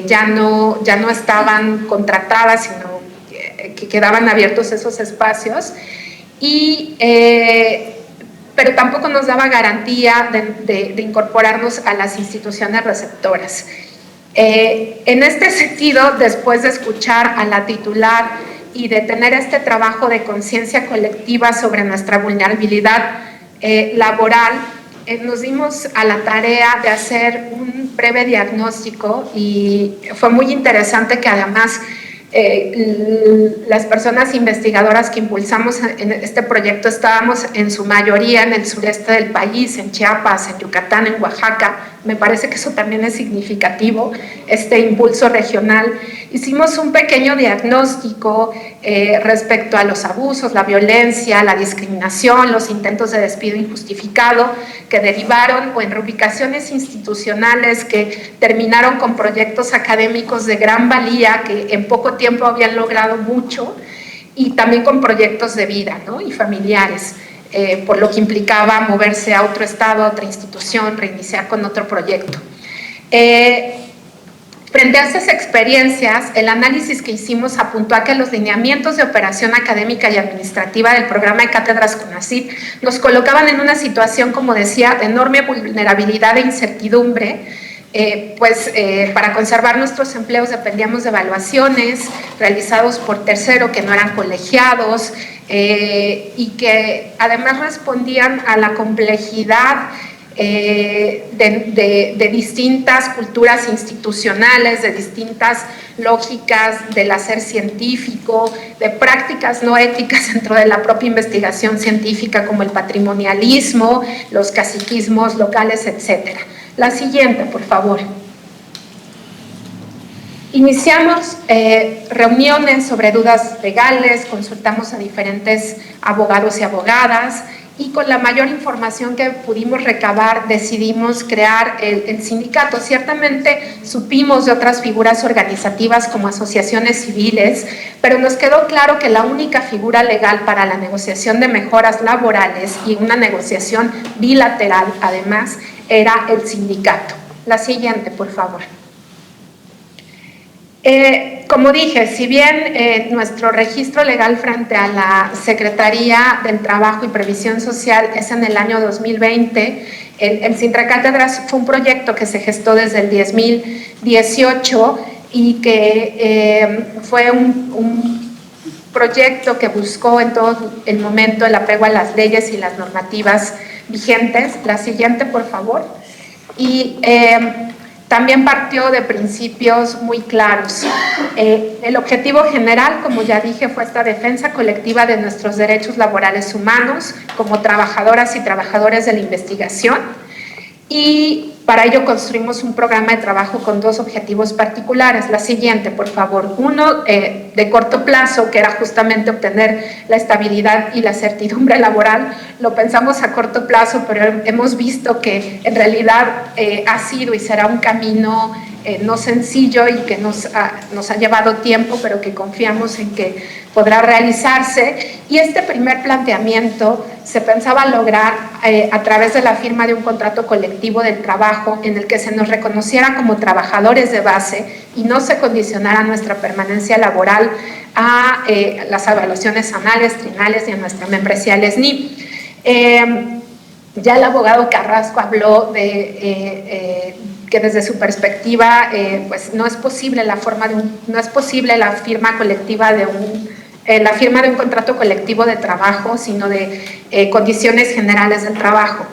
Speaker 6: ya no estaban contratadas, sino que quedaban abiertos esos espacios, pero tampoco nos daba garantía de incorporarnos a las instituciones receptoras. En este sentido, después de escuchar a la titular y de tener este trabajo de conciencia colectiva sobre nuestra vulnerabilidad laboral, nos dimos a la tarea de hacer un breve diagnóstico y fue muy interesante que además las personas investigadoras que impulsamos en este proyecto estábamos en su mayoría en el sureste del país, en Chiapas, en Yucatán, en Oaxaca. Me parece que eso también es significativo, este impulso regional. Hicimos un pequeño diagnóstico respecto a los abusos, la violencia, la discriminación, los intentos de despido injustificado que derivaron o en reubicaciones institucionales que terminaron con proyectos académicos de gran valía que en poco tiempo habían logrado mucho, y también con proyectos de vida, ¿no? Y familiares, por lo que implicaba moverse a otro estado, a otra institución, reiniciar con otro proyecto. Frente a estas experiencias, el análisis que hicimos apuntó a que los lineamientos de operación académica y administrativa del programa de cátedras CONACYT nos colocaban en una situación, como decía, de enorme vulnerabilidad e incertidumbre, para conservar nuestros empleos dependíamos de evaluaciones realizados por tercero que no eran colegiados y que además respondían a la complejidad de distintas culturas institucionales, de distintas lógicas del hacer científico, de prácticas no éticas dentro de la propia investigación científica como el patrimonialismo, los caciquismos locales, etc. La siguiente, por favor. Iniciamos reuniones sobre dudas legales, consultamos a diferentes abogados y abogadas y con la mayor información que pudimos recabar decidimos crear el sindicato. Ciertamente supimos de otras figuras organizativas como asociaciones civiles, pero nos quedó claro que la única figura legal para la negociación de mejoras laborales y una negociación bilateral además era el sindicato. La siguiente, por favor. Como dije, si bien nuestro registro legal frente a la Secretaría del Trabajo y Previsión Social es en el año 2020, el Sintracátedras fue un proyecto que se gestó desde el 2018 y que fue un proyecto que buscó en todo el momento el apego a las leyes y las normativas vigentes. La siguiente, por favor. Y también partió de principios muy claros. El objetivo general, como ya dije, fue esta defensa colectiva de nuestros derechos laborales humanos como trabajadoras y trabajadores de la investigación, y para ello construimos un programa de trabajo con dos objetivos particulares. La siguiente, por favor. Uno, de corto plazo, que era justamente obtener la estabilidad y la certidumbre laboral. Lo pensamos a corto plazo, pero hemos visto que en realidad ha sido y será un camino no sencillo y que nos ha llevado tiempo, pero que confiamos en que podrá realizarse. Y este primer planteamiento se pensaba lograr a través de la firma de un contrato colectivo del trabajo en el que se nos reconociera como trabajadores de base y no se condicionara nuestra permanencia laboral a las evaluaciones anuales, trinales y a nuestra membresía al SNI. Ya el abogado Carrasco habló de que desde su perspectiva pues no es posible la firma colectiva de la firma de un contrato colectivo de trabajo, sino de condiciones generales del trabajo.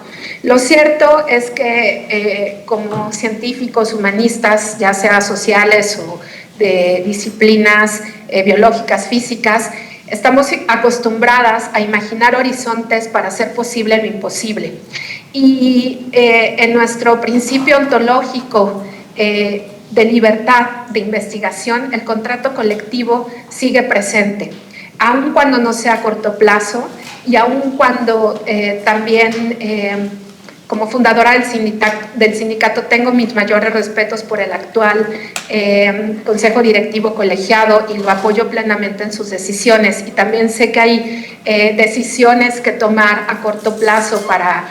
Speaker 6: Lo cierto es que como científicos humanistas, ya sea sociales o de disciplinas biológicas, físicas, estamos acostumbradas a imaginar horizontes para hacer posible lo imposible. Y en nuestro principio ontológico de libertad de investigación, el contrato colectivo sigue presente, aun cuando no sea a corto plazo y aun cuando también como fundadora del sindicato tengo mis mayores respetos por el actual consejo directivo colegiado y lo apoyo plenamente en sus decisiones, y también sé que hay decisiones que tomar a corto plazo para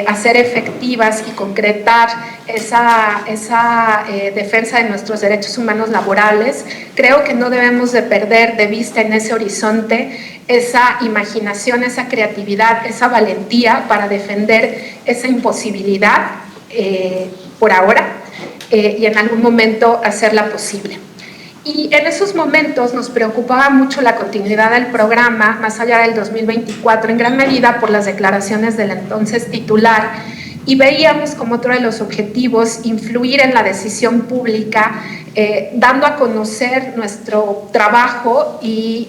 Speaker 6: hacer efectivas y concretar esa defensa de nuestros derechos humanos laborales. Creo que no debemos de perder de vista en ese horizonte esa imaginación, esa creatividad, esa valentía para defender esa imposibilidad por ahora y en algún momento hacerla posible. Y en esos momentos nos preocupaba mucho la continuidad del programa, más allá del 2024, en gran medida por las declaraciones del entonces titular, y veíamos como otro de los objetivos influir en la decisión pública, dando a conocer nuestro trabajo y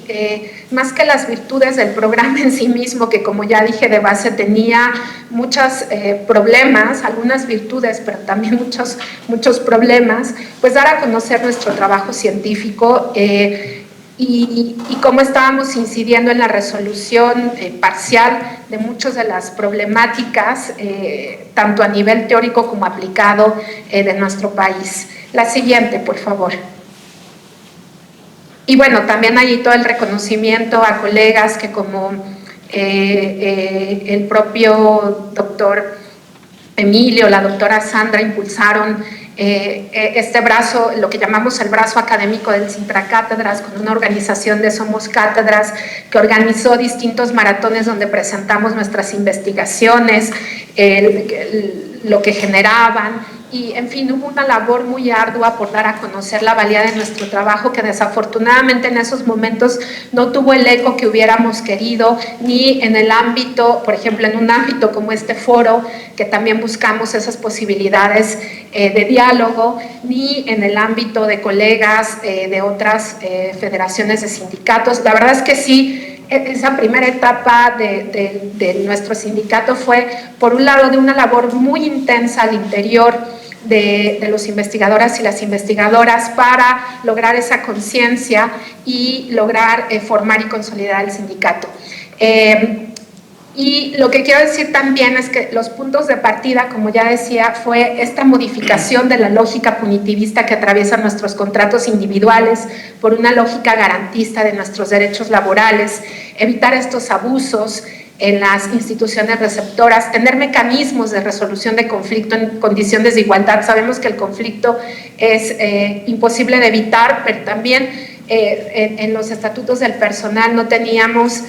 Speaker 6: más que las virtudes del programa en sí mismo, que como ya dije de base tenía muchos problemas, algunas virtudes, pero también muchos problemas, pues dar a conocer nuestro trabajo científico y cómo estábamos incidiendo en la resolución parcial de muchas de las problemáticas, tanto a nivel teórico como aplicado de nuestro país. La siguiente, por favor. Y bueno, también hay todo el reconocimiento a colegas que como el propio doctor Emilio, la doctora Sandra impulsaron este brazo, lo que llamamos el brazo académico del Sintracátedras, con una organización de Somos Cátedras que organizó distintos maratones donde presentamos nuestras investigaciones, lo que generaban, y en fin, hubo una labor muy ardua por dar a conocer la valía de nuestro trabajo, que desafortunadamente en esos momentos no tuvo el eco que hubiéramos querido, ni en el ámbito, por ejemplo, en un ámbito como este foro, que también buscamos esas posibilidades de diálogo, ni en el ámbito de colegas de otras federaciones de sindicatos. La verdad es que sí, esa primera etapa de nuestro sindicato fue, por un lado, de una labor muy intensa al interior de los investigadoras y las investigadoras para lograr esa conciencia y lograr formar y consolidar el sindicato. Y lo que quiero decir también es que los puntos de partida, como ya decía, fue esta modificación de la lógica punitivista que atraviesa nuestros contratos individuales por una lógica garantista de nuestros derechos laborales, evitar estos abusos en las instituciones receptoras, tener mecanismos de resolución de conflicto en condiciones de igualdad. Sabemos que el conflicto es imposible de evitar, pero también en los estatutos del personal no tenemos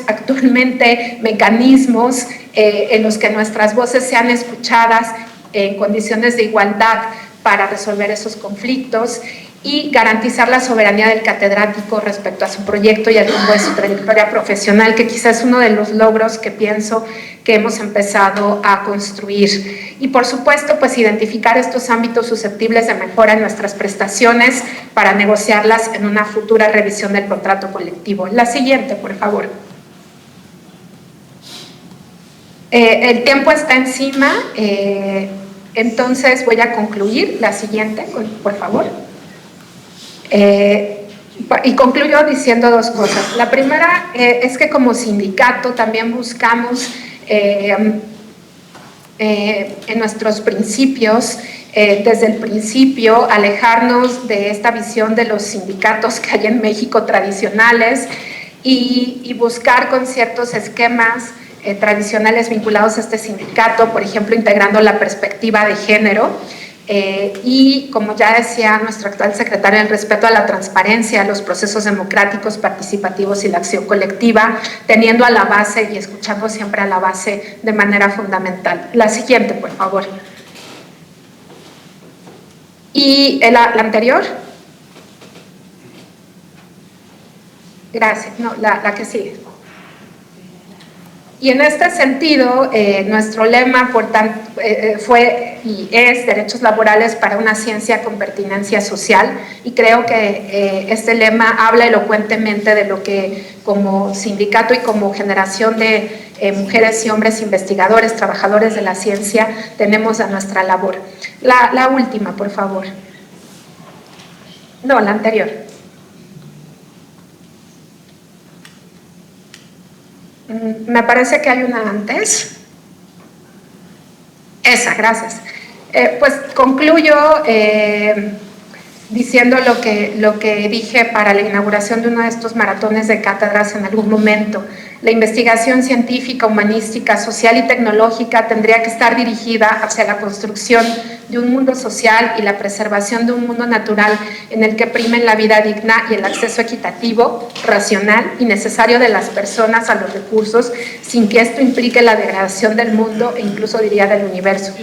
Speaker 6: actualmente mecanismos en los que nuestras voces sean escuchadas en condiciones de igualdad para resolver esos conflictos y garantizar la soberanía del catedrático respecto a su proyecto y al rumbo de su trayectoria profesional, que quizás es uno de los logros que pienso que hemos empezado a construir. Y por supuesto, pues identificar estos ámbitos susceptibles de mejora en nuestras prestaciones para negociarlas en una futura revisión del contrato colectivo. La siguiente, por favor. El tiempo está encima, entonces voy a concluir. La siguiente, por favor. Y concluyo diciendo dos cosas. La primera es que como sindicato también buscamos en nuestros principios, desde el principio, alejarnos de esta visión de los sindicatos que hay en México tradicionales y buscar con ciertos esquemas tradicionales vinculados a este sindicato, por ejemplo, integrando la perspectiva de género. Y como ya decía nuestro actual secretario, el respeto a la transparencia, a los procesos democráticos, participativos y la acción colectiva, teniendo a la base y escuchando siempre a la base de manera fundamental. La siguiente, por favor. ¿Y la anterior? Gracias. No, la que sigue. Y en este sentido, nuestro lema fue y es derechos laborales para una ciencia con pertinencia social, y creo que este lema habla elocuentemente de lo que como sindicato y como generación de mujeres y hombres investigadores, trabajadores de la ciencia, tenemos a nuestra labor. La última, por favor. No, la anterior. Me parece que hay una antes. Esa, gracias. Pues concluyo diciendo lo que dije para la inauguración de uno de estos maratones de cátedras en algún momento. La investigación científica, humanística, social y tecnológica tendría que estar dirigida hacia la construcción de un mundo social y la preservación de un mundo natural en el que primen la vida digna y el acceso equitativo, racional y necesario de las personas a los recursos, sin que esto implique la degradación del mundo e incluso diría del universo.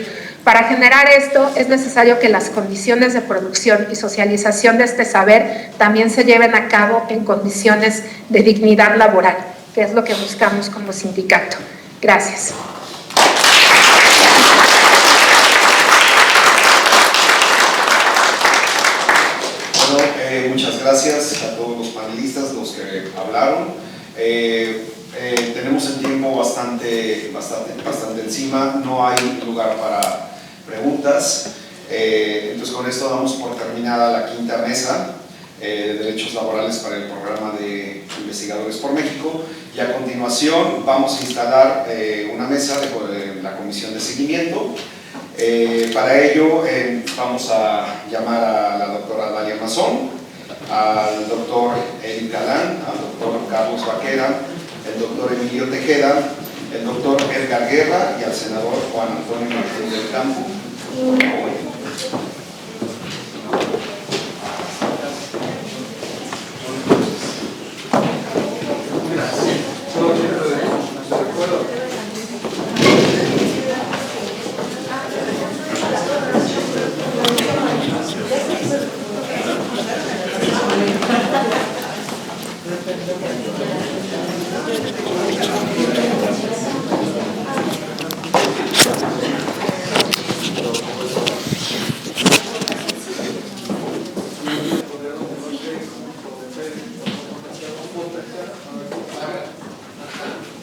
Speaker 6: Para generar esto es necesario que las condiciones de producción y socialización de este saber también se lleven a cabo en condiciones de dignidad laboral, que es lo que buscamos como sindicato. Gracias.
Speaker 1: Bueno, muchas gracias a todos los panelistas, los que hablaron. Tenemos el tiempo bastante encima, no hay lugar para preguntas. Entonces con esto damos por terminada la quinta mesa de derechos laborales para el programa de Investigadores por México, y a continuación vamos a instalar una mesa de la comisión de seguimiento. Para ello vamos a llamar a la doctora Dalia Mazón, al doctor Eric Galán, al doctor Carlos Vaquera, el doctor Emilio Tejeda, el doctor Edgar Guerra y al senador Juan Antonio Martín del Campo.